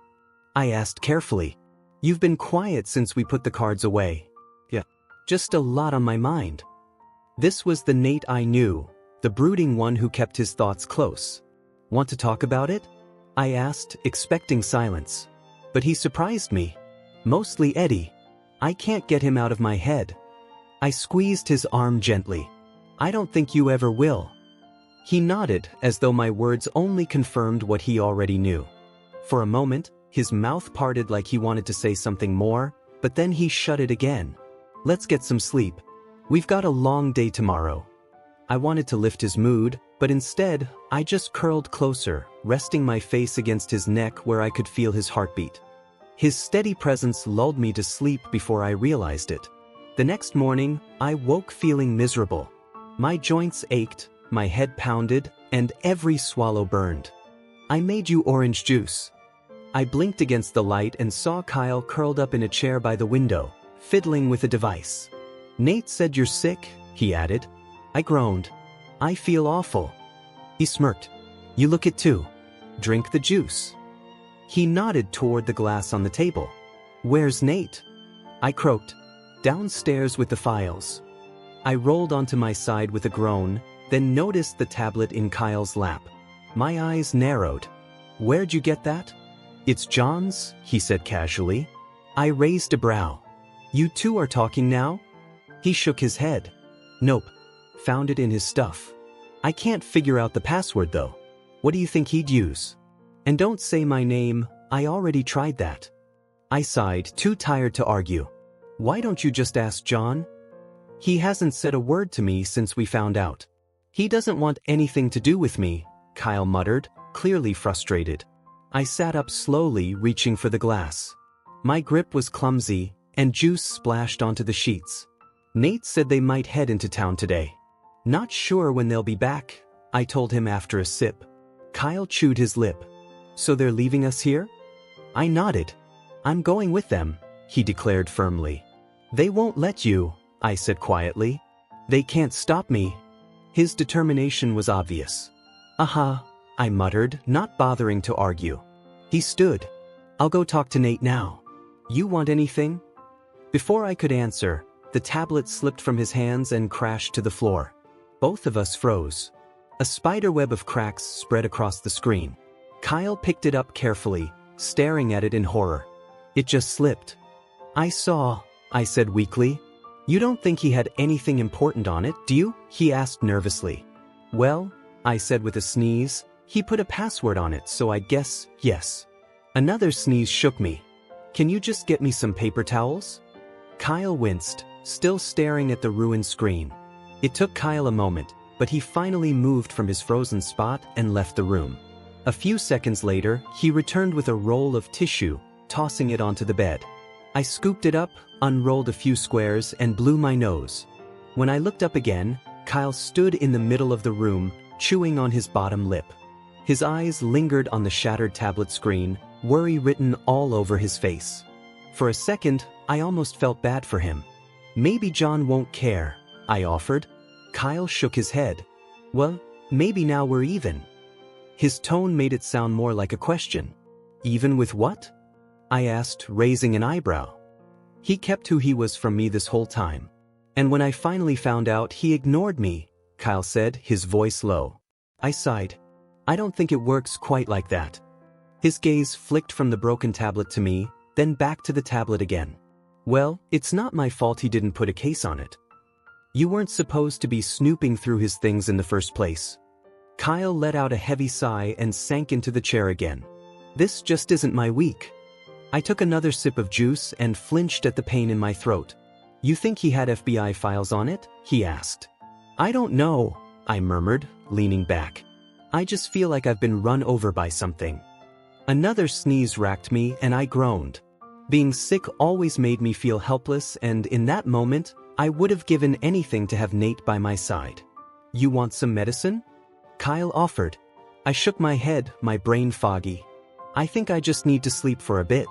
I asked carefully. You've been quiet since we put the cards away. Yeah. Just a lot on my mind. This was the Nate I knew, the brooding one who kept his thoughts close. Want to talk about it? I asked, expecting silence. But he surprised me. Mostly Eddie. I can't get him out of my head. I squeezed his arm gently. I don't think you ever will. He nodded as though my words only confirmed what he already knew. For a moment, his mouth parted like he wanted to say something more, but then he shut it again. Let's get some sleep. We've got a long day tomorrow. I wanted to lift his mood, but instead, I just curled closer, resting my face against his neck where I could feel his heartbeat. His steady presence lulled me to sleep before I realized it. The next morning, I woke feeling miserable. My joints ached, my head pounded, and every swallow burned. I made you orange juice. I blinked against the light and saw Kyle curled up in a chair by the window, fiddling with a device. Nate said you're sick, he added. I groaned. I feel awful. He smirked. You look it too. Drink the juice. He nodded toward the glass on the table. Where's Nate? I croaked. Downstairs with the files. I rolled onto my side with a groan, then noticed the tablet in Kyle's lap. My eyes narrowed. Where'd you get that? It's John's, he said casually. I raised a brow. You two are talking now? He shook his head. Nope. Found it in his stuff. I can't figure out the password though. What do you think he'd use? And don't say my name, I already tried that. I sighed, too tired to argue. Why don't you just ask John? He hasn't said a word to me since we found out. He doesn't want anything to do with me, Kyle muttered, clearly frustrated. I sat up slowly, reaching for the glass. My grip was clumsy, and juice splashed onto the sheets. Nate said they might head into town today. Not sure when they'll be back, I told him after a sip. Kyle chewed his lip. So they're leaving us here? I nodded. I'm going with them, he declared firmly. They won't let you, I said quietly. They can't stop me. His determination was obvious. I muttered, not bothering to argue. He stood. I'll go talk to Nate now. You want anything? Before I could answer, the tablet slipped from his hands and crashed to the floor. Both of us froze. A spiderweb of cracks spread across the screen. Kyle picked it up carefully, staring at it in horror. It just slipped. I saw, I said weakly. You don't think he had anything important on it, do you? He asked nervously. Well, I said with a sneeze, he put a password on it, so I guess yes. Another sneeze shook me. Can you just get me some paper towels? Kyle winced, still staring at the ruined screen. It took Kyle a moment, but he finally moved from his frozen spot and left the room. A few seconds later, he returned with a roll of tissue, tossing it onto the bed. I scooped it up, unrolled a few squares, and blew my nose. When I looked up again, Kyle stood in the middle of the room, chewing on his bottom lip. His eyes lingered on the shattered tablet screen, worry written all over his face. For a second, I almost felt bad for him. Maybe John won't care, I offered. Kyle shook his head. Well, maybe now we're even. His tone made it sound more like a question. Even with what? I asked, raising an eyebrow. He kept who he was from me this whole time. And when I finally found out, he ignored me, Kyle said, his voice low. I sighed. I don't think it works quite like that. His gaze flicked from the broken tablet to me, then back to the tablet again. Well, it's not my fault he didn't put a case on it. You weren't supposed to be snooping through his things in the first place. Kyle let out a heavy sigh and sank into the chair again. This just isn't my week. I took another sip of juice and flinched at the pain in my throat. You think he had FBI files on it? He asked. I don't know, I murmured, leaning back. I just feel like I've been run over by something." Another sneeze racked me and I groaned. Being sick always made me feel helpless, and in that moment, I would have given anything to have Nate by my side. "You want some medicine?" Kyle offered. I shook my head, my brain foggy. "I think I just need to sleep for a bit."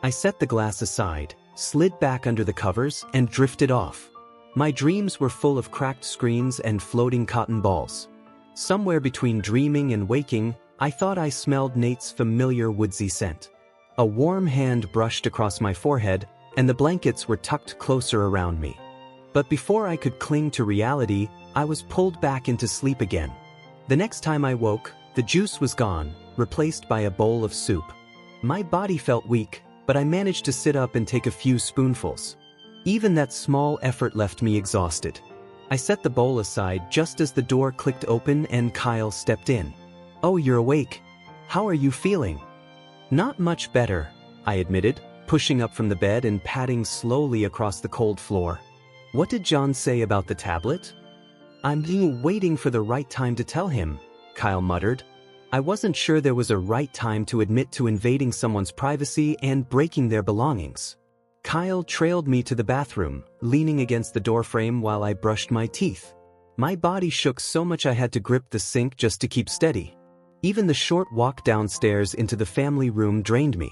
I set the glass aside, slid back under the covers, and drifted off. My dreams were full of cracked screens and floating cotton balls. Somewhere between dreaming and waking, I thought I smelled Nate's familiar woodsy scent. A warm hand brushed across my forehead, and the blankets were tucked closer around me. But before I could cling to reality, I was pulled back into sleep again. The next time I woke, the juice was gone, replaced by a bowl of soup. My body felt weak, but I managed to sit up and take a few spoonfuls. Even that small effort left me exhausted. I set the bowl aside just as the door clicked open and Kyle stepped in. "Oh, you're awake. How are you feeling?" "Not much better," I admitted, pushing up from the bed and padding slowly across the cold floor. "What did John say about the tablet?" "I'm waiting for the right time to tell him," Kyle muttered. I wasn't sure there was a right time to admit to invading someone's privacy and breaking their belongings. Kyle trailed me to the bathroom, leaning against the doorframe while I brushed my teeth. My body shook so much I had to grip the sink just to keep steady. Even the short walk downstairs into the family room drained me.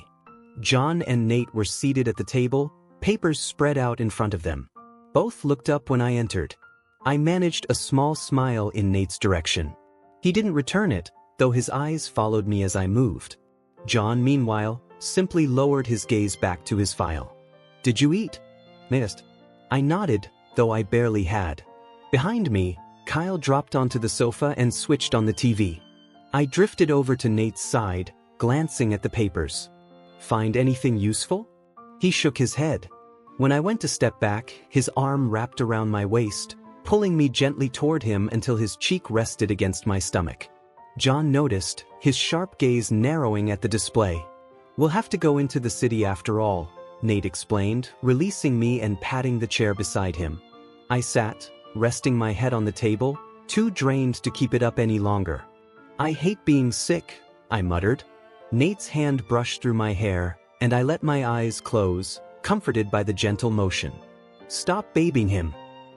John and Nate were seated at the table, papers spread out in front of them. Both looked up when I entered. I managed a small smile in Nate's direction. He didn't return it, though his eyes followed me as I moved. John, meanwhile, simply lowered his gaze back to his file. "Did you eat?" "Missed." I nodded, though I barely had. Behind me, Kyle dropped onto the sofa and switched on the TV. I drifted over to Nate's side, glancing at the papers. "Find anything useful?" He shook his head. When I went to step back, his arm wrapped around my waist, pulling me gently toward him until his cheek rested against my stomach. John noticed, his sharp gaze narrowing at the display. "We'll have to go into the city after all," Nate explained, releasing me and patting the chair beside him. I sat, resting my head on the table, too drained to keep it up any longer. "I hate being sick," I muttered. Nate's hand brushed through my hair, and I let my eyes close, comforted by the gentle motion. "Stop babying him.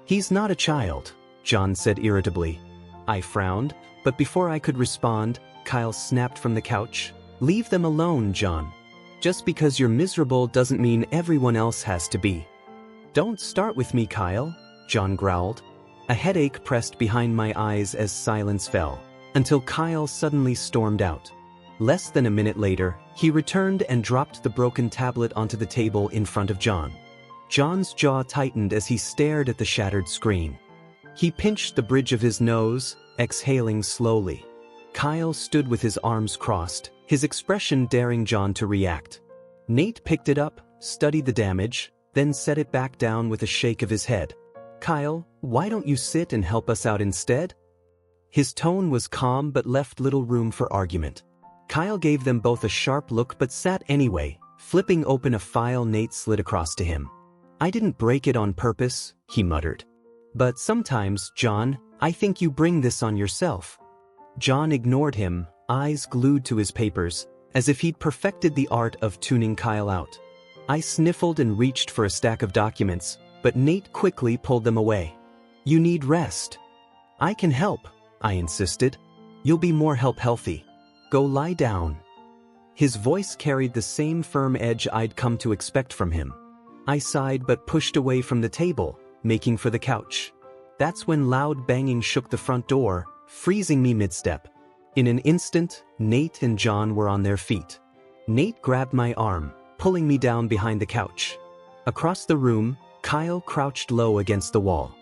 He's not a child," John said irritably. I frowned, but before I could respond, Kyle snapped from the couch. "Leave them alone, John. Just because you're miserable doesn't mean everyone else has to be." "Don't start with me, Kyle," John growled. A headache pressed behind my eyes as silence fell, until Kyle suddenly stormed out. Less than a minute later, he returned and dropped the broken tablet onto the table in front of John. John's jaw tightened as he stared at the shattered screen. He pinched the bridge of his nose, exhaling slowly. Kyle stood with his arms crossed, his expression daring John to react. Nate picked it up, studied the damage, then set it back down with a shake of his head. "Kyle, why don't you sit and help us out instead?" His tone was calm but left little room for argument. Kyle gave them both a sharp look but sat anyway, flipping open a file Nate slid across to him. "I didn't break it on purpose," he muttered. "But sometimes, John, I think you bring this on yourself." John ignored him, eyes glued to his papers, as if he'd perfected the art of tuning Kyle out. I sniffled and reached for a stack of documents, but Nate quickly pulled them away. "You need rest." "I can help," I insisted. "You'll be more healthy. Go lie down." His voice carried the same firm edge I'd come to expect from him. I sighed but pushed away from the table, making for the couch. That's when loud banging shook the front door, freezing me mid-step. In an instant, Nate and John were on their feet. Nate grabbed my arm, pulling me down behind the couch. Across the room, Kyle crouched low against the wall.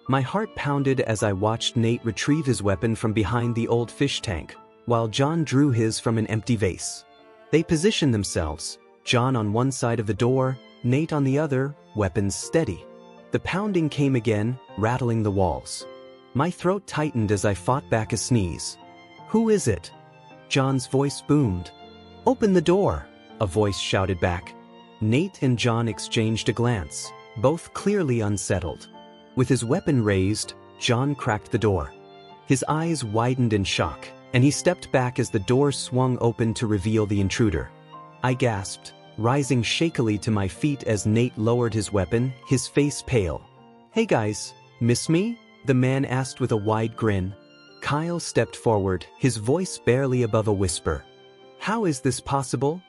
My heart pounded as I watched Nate retrieve his weapon from behind the old fish tank, while John drew his from an empty vase. They positioned themselves, John on one side of the door, Nate on the other, weapons steady. The pounding came again, rattling the walls. My throat tightened as I fought back a sneeze. "Who is it?" John's voice boomed. "Open the door," a voice shouted back. Nate and John exchanged a glance, both clearly unsettled. With his weapon raised, John cracked the door. His eyes widened in shock, and he stepped back as the door swung open to reveal the intruder. I gasped, rising shakily to my feet as Nate lowered his weapon, his face pale. "Hey guys, miss me?" the man asked with a wide grin. Kyle stepped forward, his voice barely above a whisper. "How is this possible?"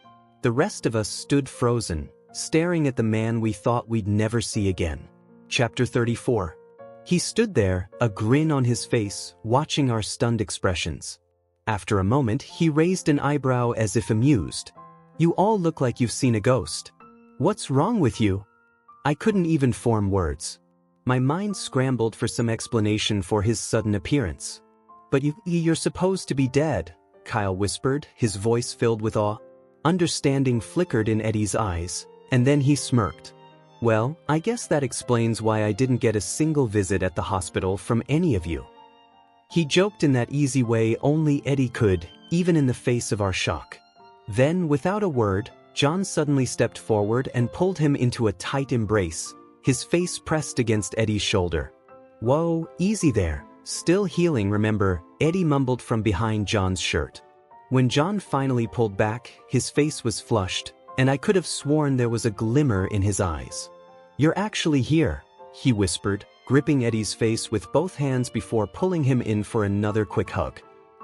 The rest of us stood frozen, staring at the man we thought we'd never see again. Chapter 34. He stood there, a grin on his face, watching our stunned expressions. After a moment, he raised an eyebrow as if amused. "You all look like you've seen a ghost. What's wrong with you?" I couldn't even form words. My mind scrambled for some explanation for his sudden appearance. "But you're supposed to be dead," Kyle whispered, his voice filled with awe. Understanding flickered in Eddie's eyes, and then he smirked. "Well, I guess that explains why I didn't get a single visit at the hospital from any of you." He joked in that easy way only Eddie could, even in the face of our shock. Then, without a word, John suddenly stepped forward and pulled him into a tight embrace, his face pressed against Eddie's shoulder. "Whoa, easy there. Still healing, remember," Eddie mumbled from behind John's shirt. When John finally pulled back, his face was flushed, and I could have sworn there was a glimmer in his eyes. "You're actually here," he whispered, gripping Eddie's face with both hands before pulling him in for another quick hug.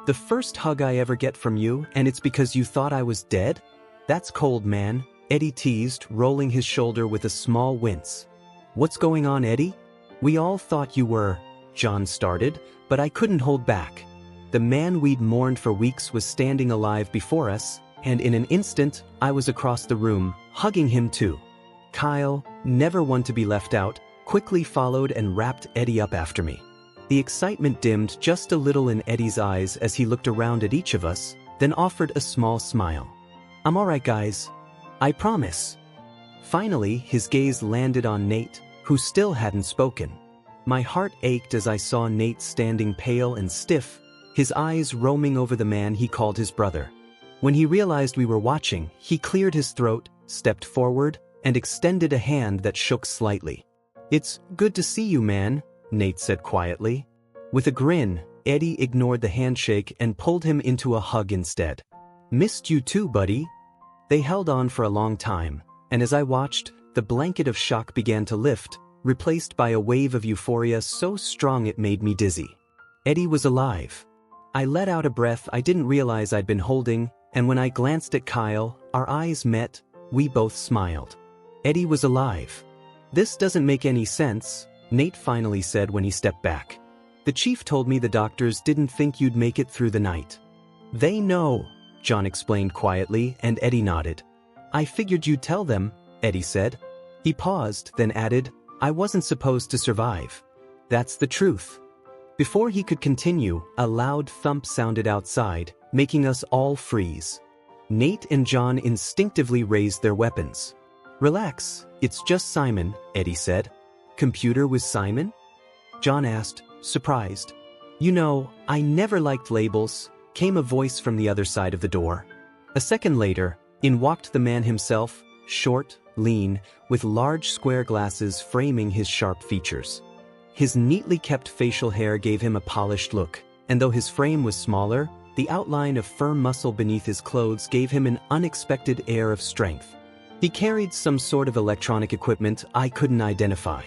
"The first hug I ever get from you, and it's because you thought I was dead? That's cold, man," Eddie teased, rolling his shoulder with a small wince. "What's going on, Eddie?" "We all thought you were," John started, but I couldn't hold back. The man we'd mourned for weeks was standing alive before us, and in an instant, I was across the room, hugging him too. Kyle, never one to be left out, quickly followed and wrapped Eddie up after me. The excitement dimmed just a little in Eddie's eyes as he looked around at each of us, then offered a small smile. "I'm alright, guys. I promise." Finally, his gaze landed on Nate, who still hadn't spoken. My heart ached as I saw Nate standing pale and stiff, his eyes roaming over the man he called his brother. When he realized we were watching, he cleared his throat, stepped forward, and extended a hand that shook slightly. "It's good to see you, man," Nate said quietly. With a grin, Eddie ignored the handshake and pulled him into a hug instead. "Missed you too, buddy." They held on for a long time, and as I watched, the blanket of shock began to lift, replaced by a wave of euphoria so strong it made me dizzy. Eddie was alive. I let out a breath I didn't realize I'd been holding, and when I glanced at Kyle, our eyes met, we both smiled. Eddie was alive. "This doesn't make any sense," Nate finally said when he stepped back. "The chief told me the doctors didn't think you'd make it through the night." "They know," John explained quietly, and Eddie nodded. "I figured you'd tell them," Eddie said. He paused, then added, "I wasn't supposed to survive. That's the truth." Before he could continue, a loud thump sounded outside, making us all freeze. Nate and John instinctively raised their weapons. "Relax, it's just Simon," Eddie said. "Computer with Simon?" John asked, surprised. "You know, I never liked labels," came a voice from the other side of the door. A second later, in walked the man himself, short, lean, with large square glasses framing his sharp features. His neatly kept facial hair gave him a polished look, and though his frame was smaller, the outline of firm muscle beneath his clothes gave him an unexpected air of strength. He carried some sort of electronic equipment I couldn't identify.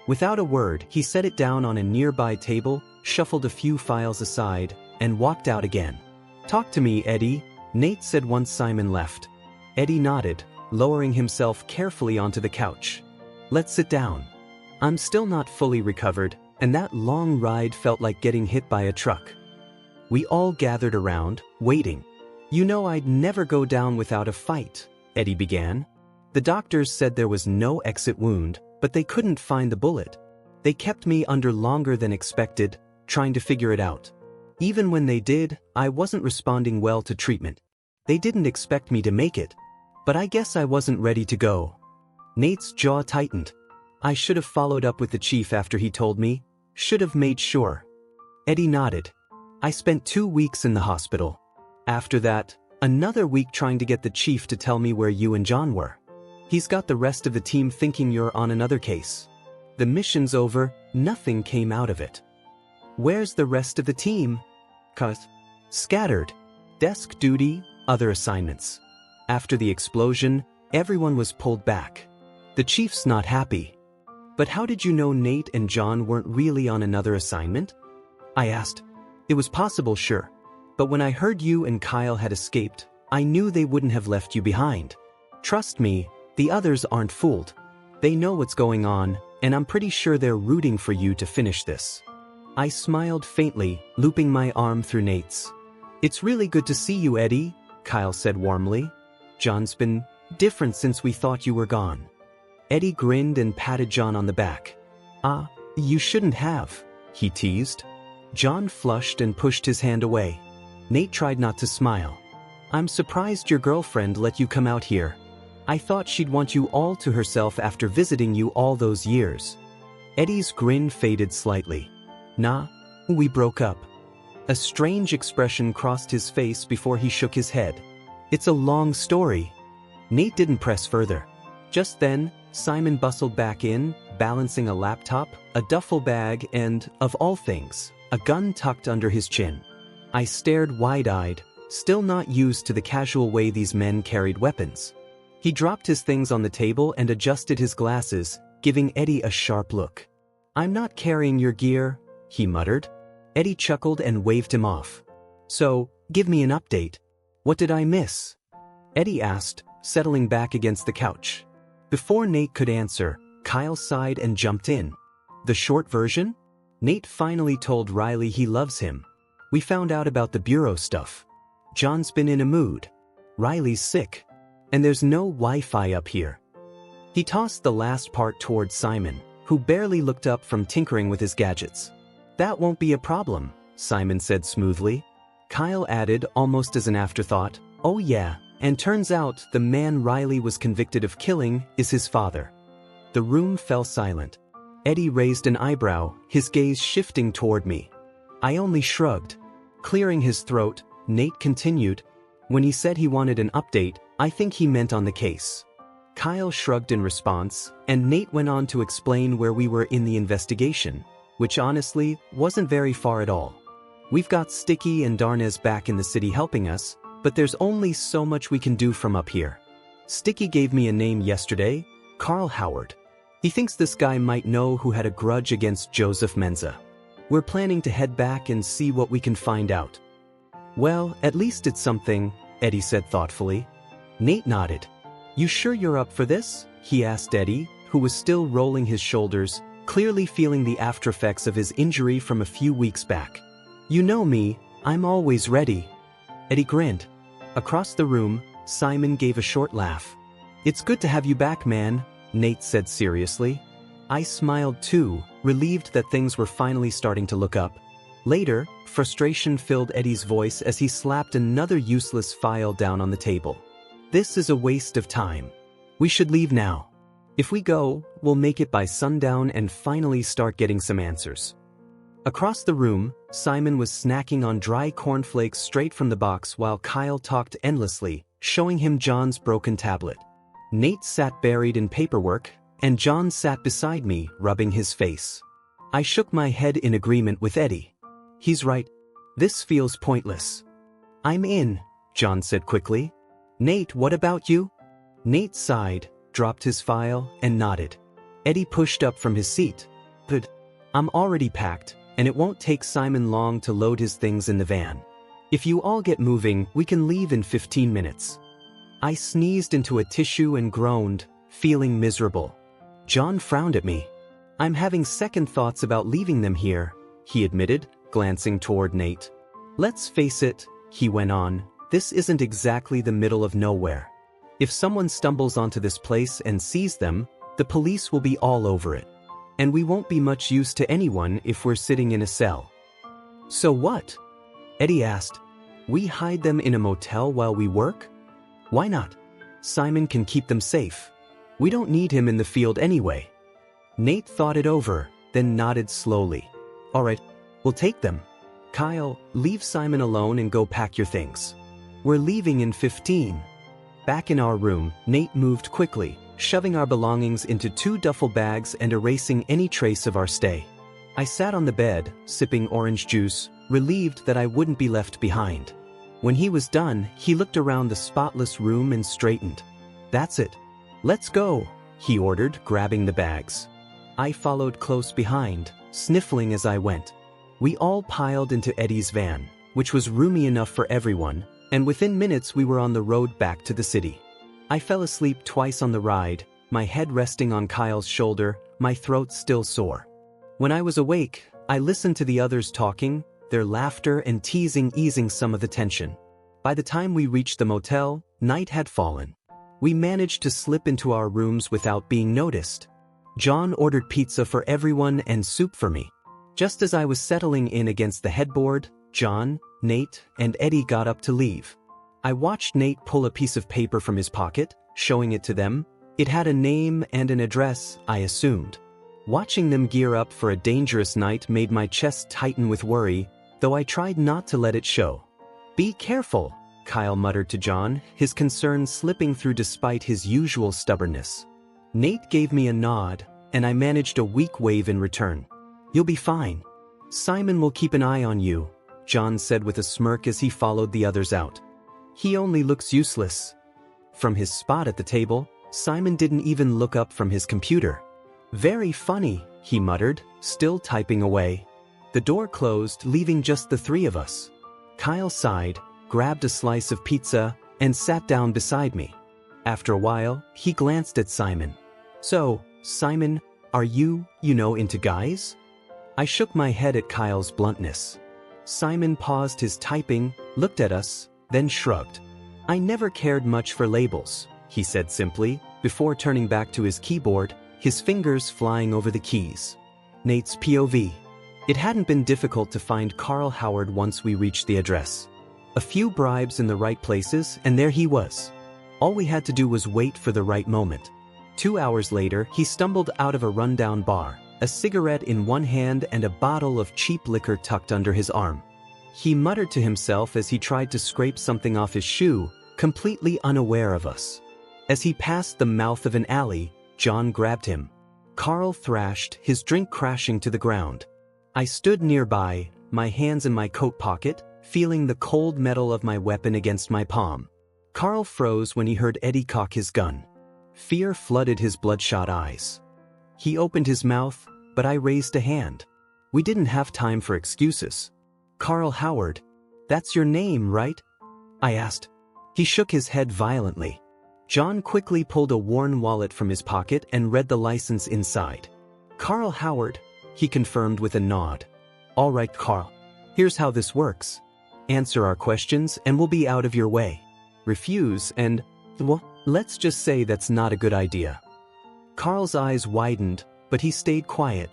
Without a word, he set it down on a nearby table, shuffled a few files aside, and walked out again. "Talk to me, Eddie," Nate said once Simon left. Eddie nodded, lowering himself carefully onto the couch. "Let's sit down. I'm still not fully recovered, and that long ride felt like getting hit by a truck." We all gathered around, waiting. "You know I'd never go down without a fight," Eddie began. "The doctors said there was no exit wound, but they couldn't find the bullet. They kept me under longer than expected, trying to figure it out. Even when they did, I wasn't responding well to treatment. They didn't expect me to make it. But I guess I wasn't ready to go." Nate's jaw tightened. "I should have followed up with the chief after he told me. Should have made sure." Eddie nodded. "I spent 2 weeks in the hospital. After that, another week trying to get the chief to tell me where you and John were. He's got the rest of the team thinking you're on another case. The mission's over, nothing came out of it." "Where's the rest of the team?" Scattered. Desk duty, other assignments. After the explosion, everyone was pulled back. The chief's not happy. But how did you know Nate and John weren't really on another assignment? I asked. It was possible, sure. But when I heard you and Kyle had escaped, I knew they wouldn't have left you behind. Trust me, the others aren't fooled. They know what's going on, and I'm pretty sure they're rooting for you to finish this. I smiled faintly, looping my arm through Nate's. It's really good to see you, Eddie, Kyle said warmly. John's been different since we thought you were gone. Eddie grinned and patted John on the back. You shouldn't have, he teased. John flushed and pushed his hand away. Nate tried not to smile. I'm surprised your girlfriend let you come out here. I thought she'd want you all to herself after visiting you all those years. Eddie's grin faded slightly. Nah, we broke up. A strange expression crossed his face before he shook his head. It's a long story. Nate didn't press further. Just then, Simon bustled back in, balancing a laptop, a duffel bag, and, of all things, a gun tucked under his chin. I stared wide-eyed, still not used to the casual way these men carried weapons. He dropped his things on the table and adjusted his glasses, giving Eddie a sharp look. I'm not carrying your gear, he muttered. Eddie chuckled and waved him off. So, give me an update. What did I miss? Eddie asked, settling back against the couch. Before Nate could answer, Kyle sighed and jumped in. The short version? Nate finally told Riley he loves him. We found out about the bureau stuff. John's been in a mood. Riley's sick. And there's no Wi-Fi up here. He tossed the last part toward Simon, who barely looked up from tinkering with his gadgets. That won't be a problem, Simon said smoothly. Kyle added, almost as an afterthought, oh yeah, and turns out the man Riley was convicted of killing is his father. The room fell silent. Eddie raised an eyebrow, his gaze shifting toward me. I only shrugged. Clearing his throat, Nate continued, when he said he wanted an update, I think he meant on the case. Kyle shrugged in response, and Nate went on to explain where we were in the investigation, which honestly wasn't very far at all. We've got Sticky and Darnez back in the city helping us, but there's only so much we can do from up here. Sticky gave me a name yesterday, Carl Howard. He thinks this guy might know who had a grudge against Joseph Menza. We're planning to head back and see what we can find out. Well, at least it's something, Eddie said thoughtfully. Nate nodded. You sure you're up for this? He asked Eddie, who was still rolling his shoulders, clearly feeling the aftereffects of his injury from a few weeks back. You know me, I'm always ready. Eddie grinned. Across the room, Simon gave a short laugh. It's good to have you back, man, Nate said seriously. I smiled too, relieved that things were finally starting to look up. Later, frustration filled Eddie's voice as he slapped another useless file down on the table. This is a waste of time. We should leave now. If we go, we'll make it by sundown and finally start getting some answers. Across the room, Simon was snacking on dry cornflakes straight from the box while Kyle talked endlessly, showing him John's broken tablet. Nate sat buried in paperwork, and John sat beside me, rubbing his face. I shook my head in agreement with Eddie. He's right. This feels pointless. I'm in, John said quickly. Nate, what about you? Nate sighed, dropped his file, and nodded. Eddie pushed up from his seat. Good. I'm already packed, and it won't take Simon long to load his things in the van. If you all get moving, we can leave in 15 minutes. I sneezed into a tissue and groaned, feeling miserable. John frowned at me. I'm having second thoughts about leaving them here, he admitted, glancing toward Nate. Let's face it, he went on, this isn't exactly the middle of nowhere. If someone stumbles onto this place and sees them, the police will be all over it. And we won't be much use to anyone if we're sitting in a cell. So what? Eddie asked. We hide them in a motel while we work? Why not? Simon can keep them safe. We don't need him in the field anyway. Nate thought it over, then nodded slowly. All right, we'll take them. Kyle, leave Simon alone and go pack your things. We're leaving in 15. Back in our room, Nate moved quickly, shoving our belongings into 2 duffel bags and erasing any trace of our stay. I sat on the bed, sipping orange juice, relieved that I wouldn't be left behind. When he was done, he looked around the spotless room and straightened. "That's it. Let's go," he ordered, grabbing the bags. I followed close behind, sniffling as I went. We all piled into Eddie's van, which was roomy enough for everyone, and within minutes we were on the road back to the city. I fell asleep twice on the ride, my head resting on Kyle's shoulder, my throat still sore. When I was awake, I listened to the others talking, their laughter and teasing easing some of the tension. By the time we reached the motel, night had fallen. We managed to slip into our rooms without being noticed. John ordered pizza for everyone and soup for me. Just as I was settling in against the headboard, John, Nate, and Eddie got up to leave. I watched Nate pull a piece of paper from his pocket, showing it to them. It had a name and an address, I assumed. Watching them gear up for a dangerous night made my chest tighten with worry, though I tried not to let it show. "Be careful," Kyle muttered to John, his concern slipping through despite his usual stubbornness. Nate gave me a nod, and I managed a weak wave in return. "You'll be fine. Simon will keep an eye on you," John said with a smirk as he followed the others out. "He only looks useless." From his spot at the table, Simon didn't even look up from his computer. "Very funny," he muttered, still typing away. The door closed, leaving just the three of us. Kyle sighed, grabbed a slice of pizza, and sat down beside me. After a while, he glanced at Simon. "So, Simon, are you into guys?" I shook my head at Kyle's bluntness. Simon paused his typing, looked at us, then shrugged. "I never cared much for labels," he said simply, before turning back to his keyboard, his fingers flying over the keys. Nate's POV. It hadn't been difficult to find Carl Howard once we reached the address. A few bribes in the right places, and there he was. All we had to do was wait for the right moment. 2 hours later, he stumbled out of a rundown bar, a cigarette in one hand and a bottle of cheap liquor tucked under his arm. He muttered to himself as he tried to scrape something off his shoe, completely unaware of us. As he passed the mouth of an alley, John grabbed him. Carl thrashed, his drink crashing to the ground. I stood nearby, my hands in my coat pocket, feeling the cold metal of my weapon against my palm. Carl froze when he heard Eddie cock his gun. Fear flooded his bloodshot eyes. He opened his mouth, but I raised a hand. We didn't have time for excuses. "Carl Howard, that's your name, right?" I asked. He shook his head violently. John quickly pulled a worn wallet from his pocket and read the license inside. "Carl Howard," he confirmed with a nod. "All right, Carl. Here's how this works. Answer our questions and we'll be out of your way. Refuse and, well, let's just say that's not a good idea." Carl's eyes widened, but he stayed quiet.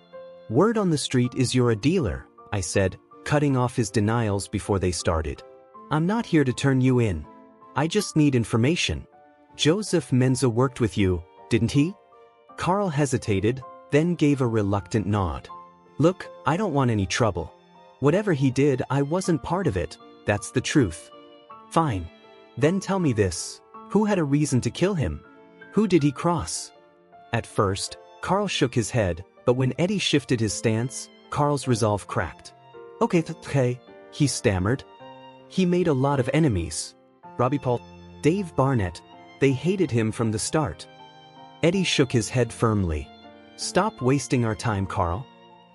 "Word on the street is you're a dealer," I said, cutting off his denials before they started. "I'm not here to turn you in. I just need information. Joseph Menza worked with you, didn't he?" Carl hesitated, then gave a reluctant nod. "Look, I don't want any trouble. Whatever he did, I wasn't part of it, that's the truth." "Fine. Then tell me this. Who had a reason to kill him? Who did he cross?" At first, Carl shook his head, but when Eddie shifted his stance, Carl's resolve cracked. Okay, he stammered. "He made a lot of enemies. Robbie Paul, Dave Barnett, they hated him from the start." Eddie shook his head firmly. "Stop wasting our time, Carl.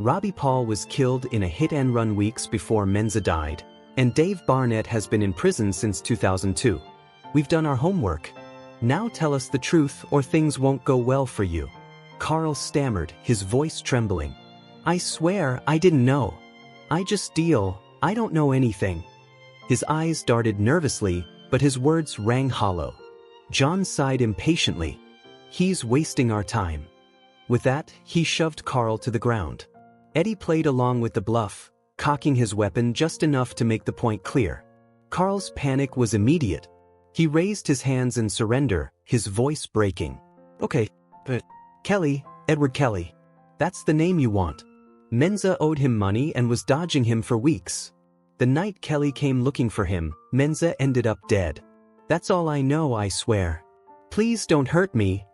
Robbie Paul was killed in a hit-and-run weeks before Menza died, and Dave Barnett has been in prison since 2002. We've done our homework. Now tell us the truth or things won't go well for you." Carl stammered, his voice trembling. "I swear I didn't know. I just deal, I don't know anything." His eyes darted nervously, but his words rang hollow. John sighed impatiently. "He's wasting our time." With that, he shoved Carl to the ground. Eddie played along with the bluff, cocking his weapon just enough to make the point clear. Carl's panic was immediate. He raised his hands in surrender, his voice breaking. "Okay, but Kelly, Edward Kelly. That's the name you want. Menza owed him money and was dodging him for weeks. The night Kelly came looking for him, Menza ended up dead. That's all I know, I swear. Please don't hurt me.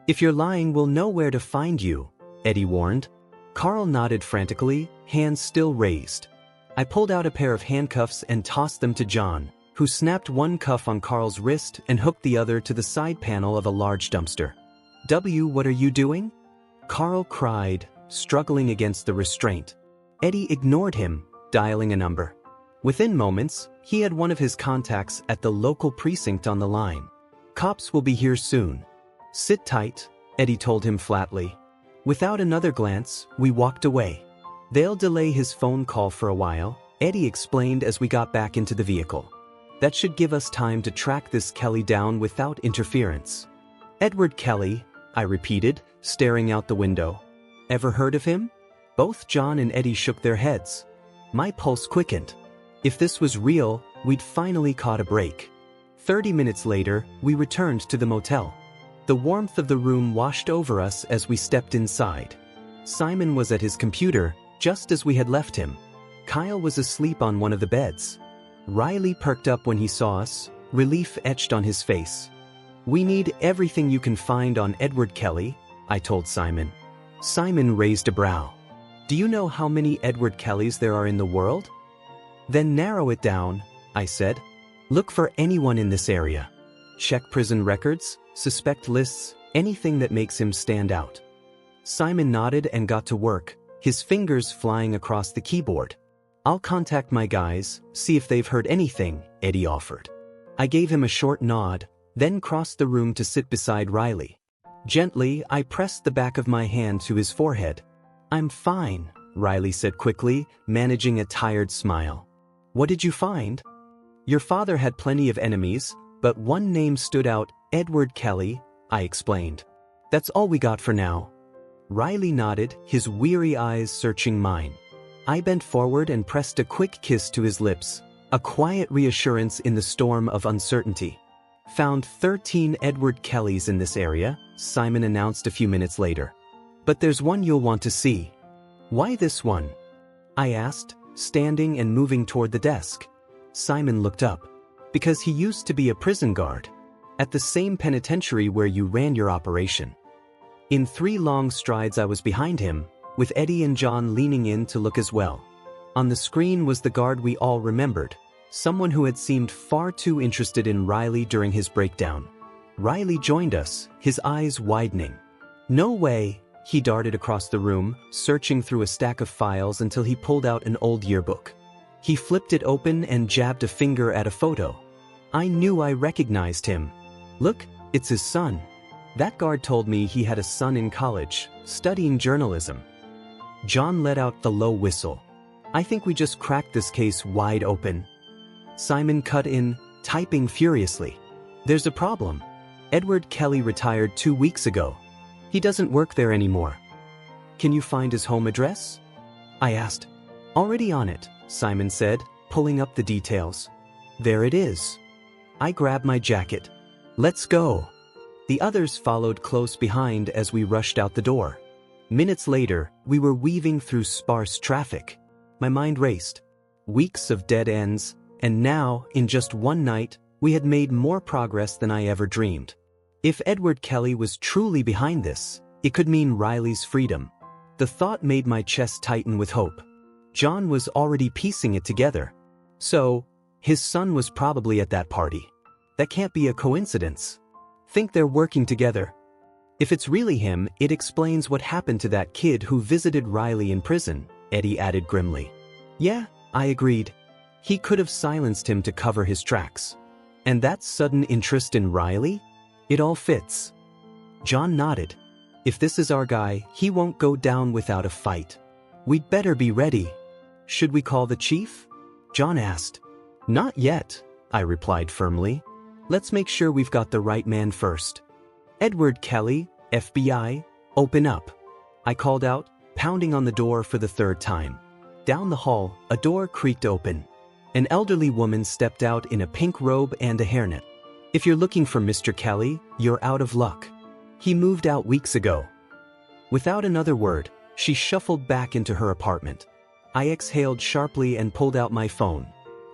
If you're lying, we'll know where to find you," Eddie warned. Carl nodded frantically, hands still raised. I pulled out a pair of handcuffs and tossed them to John, who snapped one cuff on Carl's wrist and hooked the other to the side panel of a large dumpster. What are you doing?" Carl cried, struggling against the restraint. Eddie ignored him, dialing a number. Within moments, he had one of his contacts at the local precinct on the line. "Cops will be here soon. Sit tight," Eddie told him flatly. Without another glance, we walked away. "They'll delay his phone call for a while," Eddie explained as we got back into the vehicle. "That should give us time to track this Kelly down without interference." "Edward Kelly," I repeated, staring out the window. "Ever heard of him?" Both John and Eddie shook their heads. My pulse quickened. If this was real, we'd finally caught a break. 30 minutes later, we returned to the motel. The warmth of the room washed over us as we stepped inside. Simon was at his computer, just as we had left him. Kyle was asleep on one of the beds. Riley perked up when he saw us, relief etched on his face. "We need everything you can find on Edward Kelly," I told Simon. Simon raised a brow. "Do you know how many Edward Kellys there are in the world?" "Then narrow it down," I said. "Look for anyone in this area. Check prison records, suspect lists, anything that makes him stand out." Simon nodded and got to work, his fingers flying across the keyboard. "I'll contact my guys, see if they've heard anything," Eddie offered. I gave him a short nod, then crossed the room to sit beside Riley. Gently, I pressed the back of my hand to his forehead. "I'm fine," Riley said quickly, managing a tired smile. "What did you find?" "Your father had plenty of enemies, but one name stood out, Edward Kelly," I explained. "That's all we got for now." Riley nodded, his weary eyes searching mine. I bent forward and pressed a quick kiss to his lips, a quiet reassurance in the storm of uncertainty. "Found 13 Edward Kellys in this area," Simon announced a few minutes later. "But there's one you'll want to see." "Why this one?" I asked, standing and moving toward the desk. Simon looked up. "Because he used to be a prison guard. At the same penitentiary where you ran your operation." In 3 long strides I was behind him, with Eddie and John leaning in to look as well. On the screen was the guard we all remembered, someone who had seemed far too interested in Riley during his breakdown. Riley joined us, his eyes widening. "No way," he darted across the room, searching through a stack of files until he pulled out an old yearbook. He flipped it open and jabbed a finger at a photo. I knew I recognized him. "Look, it's his son." That guard told me he had a son in college, studying journalism. John let out the low whistle. "I think we just cracked this case wide open." Simon cut in, typing furiously. "There's a problem. Edward Kelly retired 2 weeks ago. He doesn't work there anymore." "Can you find his home address?" I asked. "Already on it," Simon said, pulling up the details. "There it is." I grabbed my jacket. "Let's go." The others followed close behind as we rushed out the door. Minutes later, we were weaving through sparse traffic. My mind raced. Weeks of dead ends, and now, in just one night, we had made more progress than I ever dreamed. If Edward Kelly was truly behind this, it could mean Riley's freedom. The thought made my chest tighten with hope. John was already piecing it together. So, his son was probably at that party. That can't be a coincidence. Think they're working together. If it's really him, it explains what happened to that kid who visited Riley in prison, Eddie added grimly. Yeah, I agreed. He could have silenced him to cover his tracks. And that sudden interest in Riley? It all fits. John nodded. If this is our guy, he won't go down without a fight. We'd better be ready. Should we call the chief? John asked. Not yet, I replied firmly. Let's make sure we've got the right man first. Edward Kelly, FBI, open up. I called out, pounding on the door for the third time. Down the hall, a door creaked open. An elderly woman stepped out in a pink robe and a hairnet. If you're looking for Mr. Kelly, you're out of luck. He moved out weeks ago. Without another word, she shuffled back into her apartment. I exhaled sharply and pulled out my phone.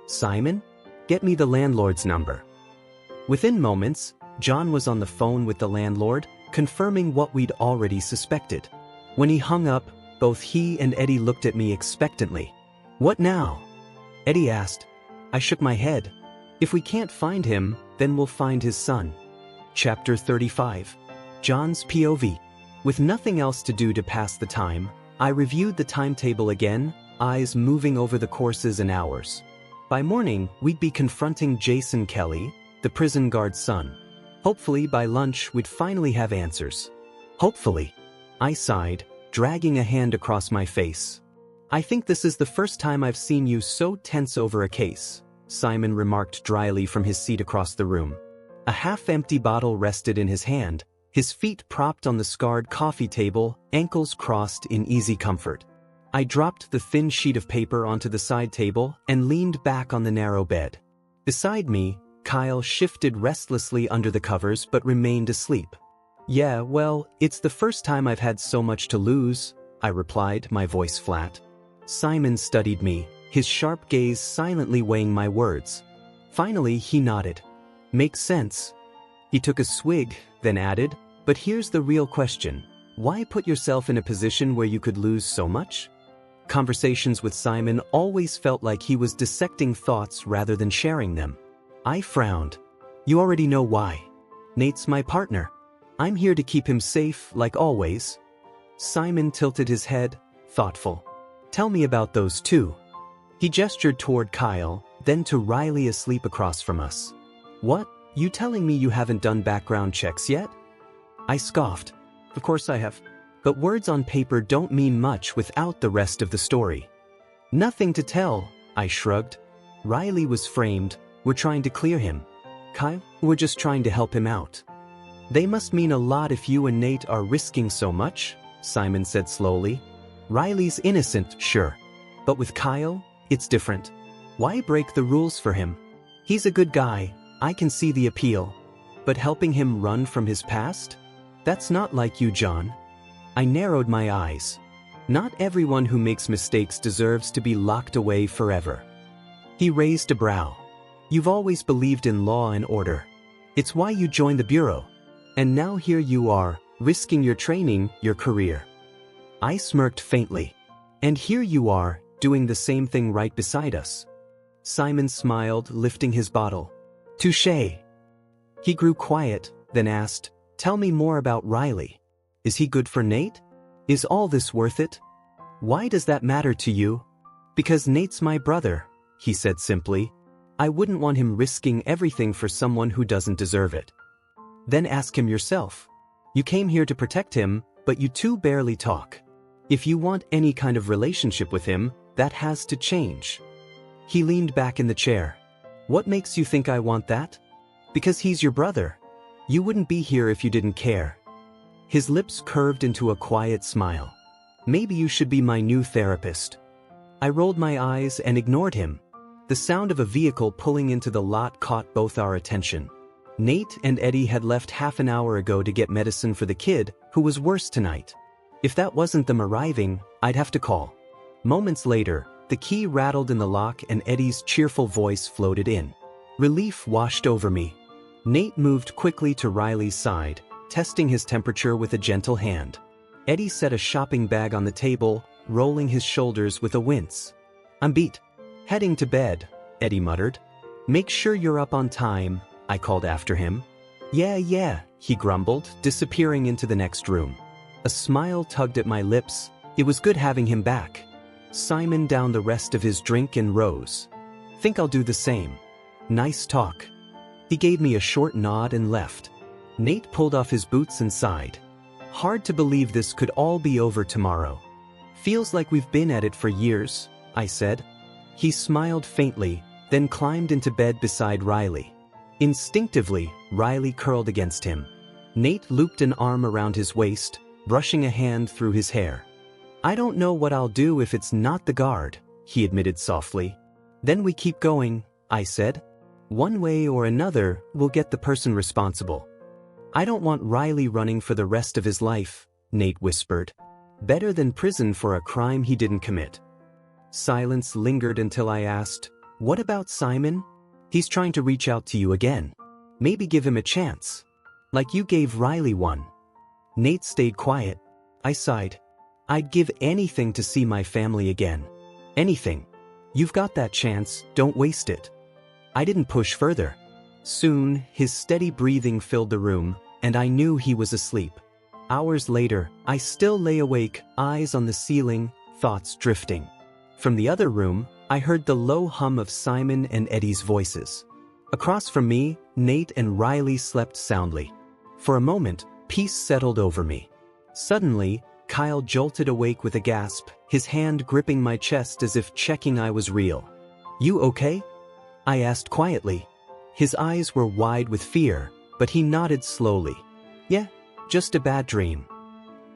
Simon, get me the landlord's number. Within moments, John was on the phone with the landlord, confirming what we'd already suspected. When he hung up, both he and Eddie looked at me expectantly. What now? Eddie asked. I shook my head. If we can't find him, then we'll find his son. Chapter 35. John's POV. With nothing else to do to pass the time, I reviewed the timetable again, eyes moving over the courses and hours. By morning, we'd be confronting Jason Kelly, the prison guard's son. Hopefully by lunch we'd finally have answers. Hopefully. I sighed, dragging a hand across my face. I think this is the first time I've seen you so tense over a case, Simon remarked dryly from his seat across the room. A half-empty bottle rested in his hand, his feet propped on the scarred coffee table, ankles crossed in easy comfort. I dropped the thin sheet of paper onto the side table and leaned back on the narrow bed. Beside me, Kyle shifted restlessly under the covers but remained asleep. Yeah, well, it's the first time I've had so much to lose, I replied, my voice flat. Simon studied me, his sharp gaze silently weighing my words. Finally, he nodded. Makes sense. He took a swig, then added, but here's the real question. Why put yourself in a position where you could lose so much? Conversations with Simon always felt like he was dissecting thoughts rather than sharing them. I frowned. You already know why. Nate's my partner. I'm here to keep him safe, like always. Simon tilted his head, thoughtful. Tell me about those two. He gestured toward Kyle, then to Riley asleep across from us. What? You telling me you haven't done background checks yet? I scoffed. Of course I have. But words on paper don't mean much without the rest of the story. Nothing to tell, I shrugged. Riley was framed. We're trying to clear him. Kyle, we're just trying to help him out. They must mean a lot if you and Nate are risking so much, Simon said slowly. Riley's innocent, sure. But with Kyle, it's different. Why break the rules for him? He's a good guy, I can see the appeal. But helping him run from his past? That's not like you, John. I narrowed my eyes. Not everyone who makes mistakes deserves to be locked away forever. He raised a brow. You've always believed in law and order. It's why you joined the Bureau. And now here you are, risking your training, your career. I smirked faintly. And here you are, doing the same thing right beside us. Simon smiled, lifting his bottle. Touché. He grew quiet, then asked, Tell me more about Riley. Is he good for Nate? Is all this worth it? Why does that matter to you? Because Nate's my brother, he said simply. I wouldn't want him risking everything for someone who doesn't deserve it. Then ask him yourself. You came here to protect him, but you two barely talk. If you want any kind of relationship with him, that has to change. He leaned back in the chair. What makes you think I want that? Because he's your brother. You wouldn't be here if you didn't care. His lips curved into a quiet smile. Maybe you should be my new therapist. I rolled my eyes and ignored him. The sound of a vehicle pulling into the lot caught both our attention. Nate and Eddie had left half an hour ago to get medicine for the kid, who was worse tonight. If that wasn't them arriving, I'd have to call. Moments later, the key rattled in the lock and Eddie's cheerful voice floated in. Relief washed over me. Nate moved quickly to Riley's side, testing his temperature with a gentle hand. Eddie set a shopping bag on the table, rolling his shoulders with a wince. I'm beat. Heading to bed, Eddie muttered. Make sure you're up on time, I called after him. Yeah, he grumbled, disappearing into the next room. A smile tugged at my lips. It was good having him back. Simon downed the rest of his drink and rose. Think I'll do the same. Nice talk. He gave me a short nod and left. Nate pulled off his boots and sighed. Hard to believe this could all be over tomorrow. Feels like we've been at it for years, I said. He smiled faintly, then climbed into bed beside Riley. Instinctively, Riley curled against him. Nate looped an arm around his waist, brushing a hand through his hair. I don't know what I'll do if it's not the guard, he admitted softly. Then we keep going, I said. One way or another, we'll get the person responsible. I don't want Riley running for the rest of his life, Nate whispered. Better than prison for a crime he didn't commit. Silence lingered until I asked, What about Simon? He's trying to reach out to you again. Maybe give him a chance. Like you gave Riley one. Nate stayed quiet. I sighed. I'd give anything to see my family again. Anything. You've got that chance, don't waste it. I didn't push further. Soon, his steady breathing filled the room, and I knew he was asleep. Hours later, I still lay awake, eyes on the ceiling, thoughts drifting. From the other room, I heard the low hum of Simon and Eddie's voices. Across from me, Nate and Riley slept soundly. For a moment, peace settled over me. Suddenly, Kyle jolted awake with a gasp, his hand gripping my chest as if checking I was real. "You okay?" I asked quietly. His eyes were wide with fear, but he nodded slowly. "Yeah, just a bad dream."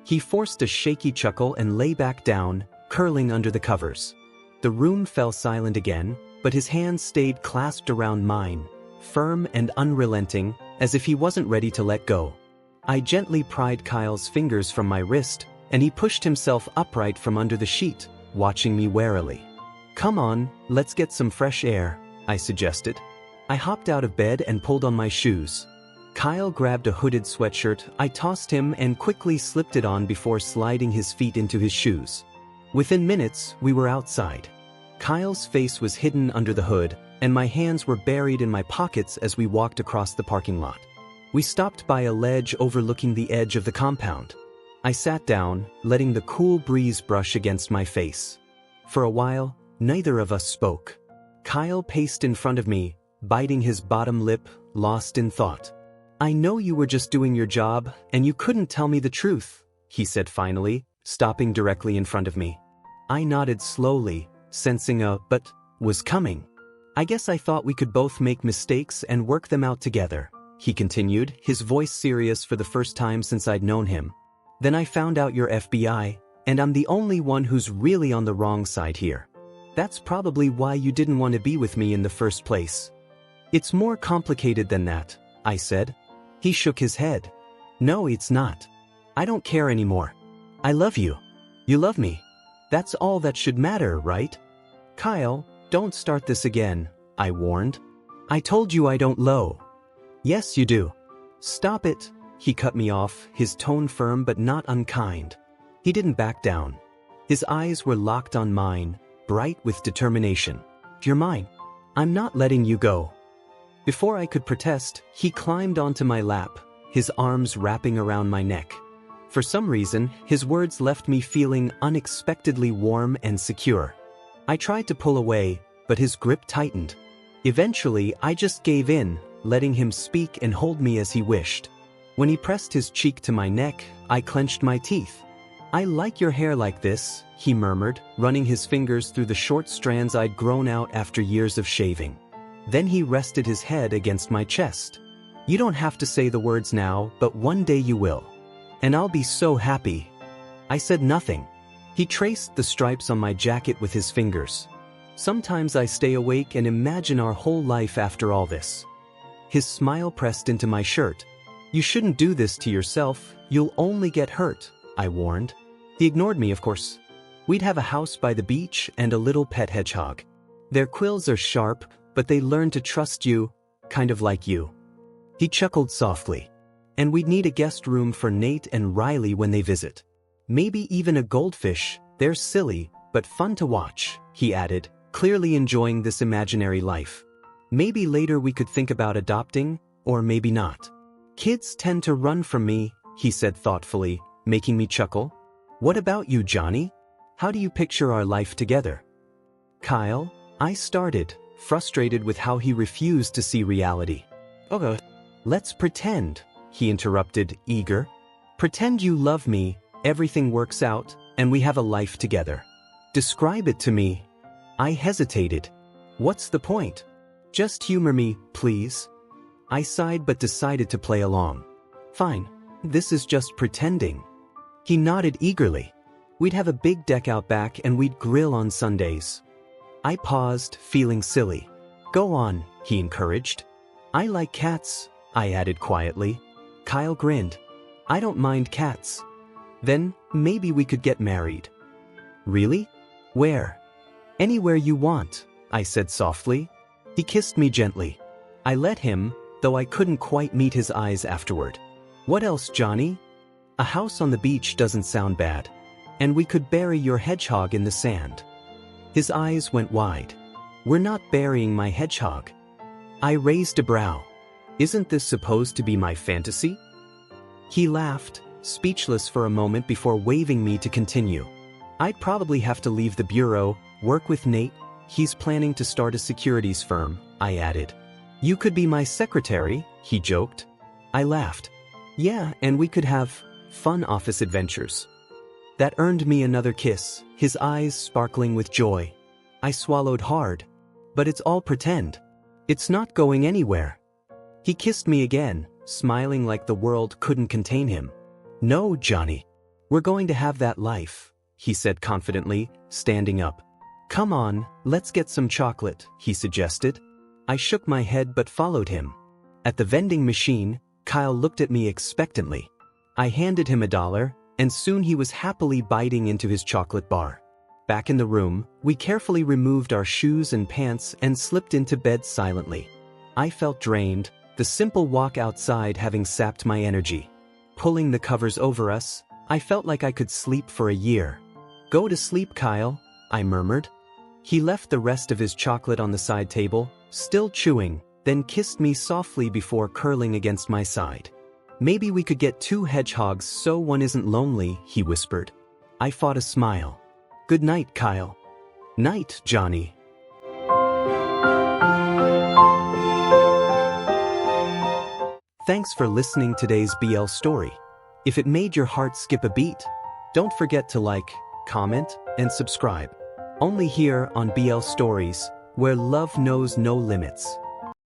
He forced a shaky chuckle and lay back down, curling under the covers. The room fell silent again, but his hands stayed clasped around mine, firm and unrelenting, as if he wasn't ready to let go. I gently pried Kyle's fingers from my wrist, and he pushed himself upright from under the sheet, watching me warily. "Come on, let's get some fresh air," I suggested. I hopped out of bed and pulled on my shoes. Kyle grabbed a hooded sweatshirt I tossed him and quickly slipped it on before sliding his feet into his shoes. Within minutes, we were outside. Kyle's face was hidden under the hood, and my hands were buried in my pockets as we walked across the parking lot. We stopped by a ledge overlooking the edge of the compound. I sat down, letting the cool breeze brush against my face. For a while, neither of us spoke. Kyle paced in front of me, biting his bottom lip, lost in thought. "I know you were just doing your job, and you couldn't tell me the truth," he said finally, stopping directly in front of me. I nodded slowly, sensing a "but" was coming. "I guess I thought we could both make mistakes and work them out together," he continued, his voice serious for the first time since I'd known him. "Then I found out you're FBI, and I'm the only one who's really on the wrong side here. That's probably why you didn't want to be with me in the first place." "It's more complicated than that," I said. He shook his head. "No, it's not. I don't care anymore. I love you. You love me. That's all that should matter, right?" "Kyle, don't start this again," I warned. "I told you I don't low." "Yes, you do." "Stop it," he cut me off, his tone firm but not unkind. He didn't back down. His eyes were locked on mine, bright with determination. "You're mine. I'm not letting you go." Before I could protest, he climbed onto my lap, his arms wrapping around my neck. For some reason, his words left me feeling unexpectedly warm and secure. I tried to pull away, but his grip tightened. Eventually, I just gave in, letting him speak and hold me as he wished. When he pressed his cheek to my neck, I clenched my teeth. "I like your hair like this," he murmured, running his fingers through the short strands I'd grown out after years of shaving. Then he rested his head against my chest. "You don't have to say the words now, but one day you will. And I'll be so happy." I said nothing. He traced the stripes on my jacket with his fingers. "Sometimes I stay awake and imagine our whole life after all this." His smile pressed into my shirt. "You shouldn't do this to yourself, you'll only get hurt," I warned. He ignored me, of course. "We'd have a house by the beach and a little pet hedgehog. Their quills are sharp, but they learn to trust you, kind of like you." He chuckled softly. "And we'd need a guest room for Nate and Riley when they visit. Maybe even a goldfish, they're silly, but fun to watch," he added, clearly enjoying this imaginary life. "Maybe later we could think about adopting, or maybe not. Kids tend to run from me," he said thoughtfully, making me chuckle. "What about you, Johnny? How do you picture our life together?" "Kyle," I started, frustrated with how he refused to see reality. "Okay. Let's pretend," he interrupted, eager. "Pretend you love me, everything works out, and we have a life together. Describe it to me." I hesitated. "What's the point? Just humor me, please." I sighed but decided to play along. "Fine. This is just pretending." He nodded eagerly. "We'd have a big deck out back and we'd grill on Sundays." I paused, feeling silly. "Go on," he encouraged. "I like cats," I added quietly. Kyle grinned. "I don't mind cats." "Then, maybe we could get married." "Really? Where?" "Anywhere you want," I said softly. He kissed me gently. I let him, though I couldn't quite meet his eyes afterward. "What else, Johnny?" "A house on the beach doesn't sound bad. And we could bury your hedgehog in the sand." His eyes went wide. We're not burying my hedgehog. I raised a brow. Isn't this supposed to be my fantasy? He laughed, speechless for a moment before waving me to continue. I'd probably have to leave the bureau, work with Nate. He's planning to start a securities firm, I added. You could be my secretary, he joked. I laughed. Yeah, and we could have fun office adventures. That earned me another kiss, his eyes sparkling with joy. I swallowed hard. But it's all pretend. It's not going anywhere. He kissed me again, smiling like the world couldn't contain him. No, Johnny. We're going to have that life, he said confidently, standing up. Come on, let's get some chocolate, he suggested. I shook my head but followed him. At the vending machine, Kyle looked at me expectantly. I handed him $1, and soon he was happily biting into his chocolate bar. Back in the room, we carefully removed our shoes and pants and slipped into bed silently. I felt drained, the simple walk outside having sapped my energy. Pulling the covers over us, I felt like I could sleep for a year. Go to sleep, Kyle, I murmured. He left the rest of his chocolate on the side table, still chewing, then kissed me softly before curling against my side. Maybe we could get 2 hedgehogs so one isn't lonely, he whispered. I fought a smile. Good night, Kyle. Night, Johnny. Thanks for listening to today's BL story. If it made your heart skip a beat, don't forget to like, comment, and subscribe. Only here on BL Stories, where love knows no limits.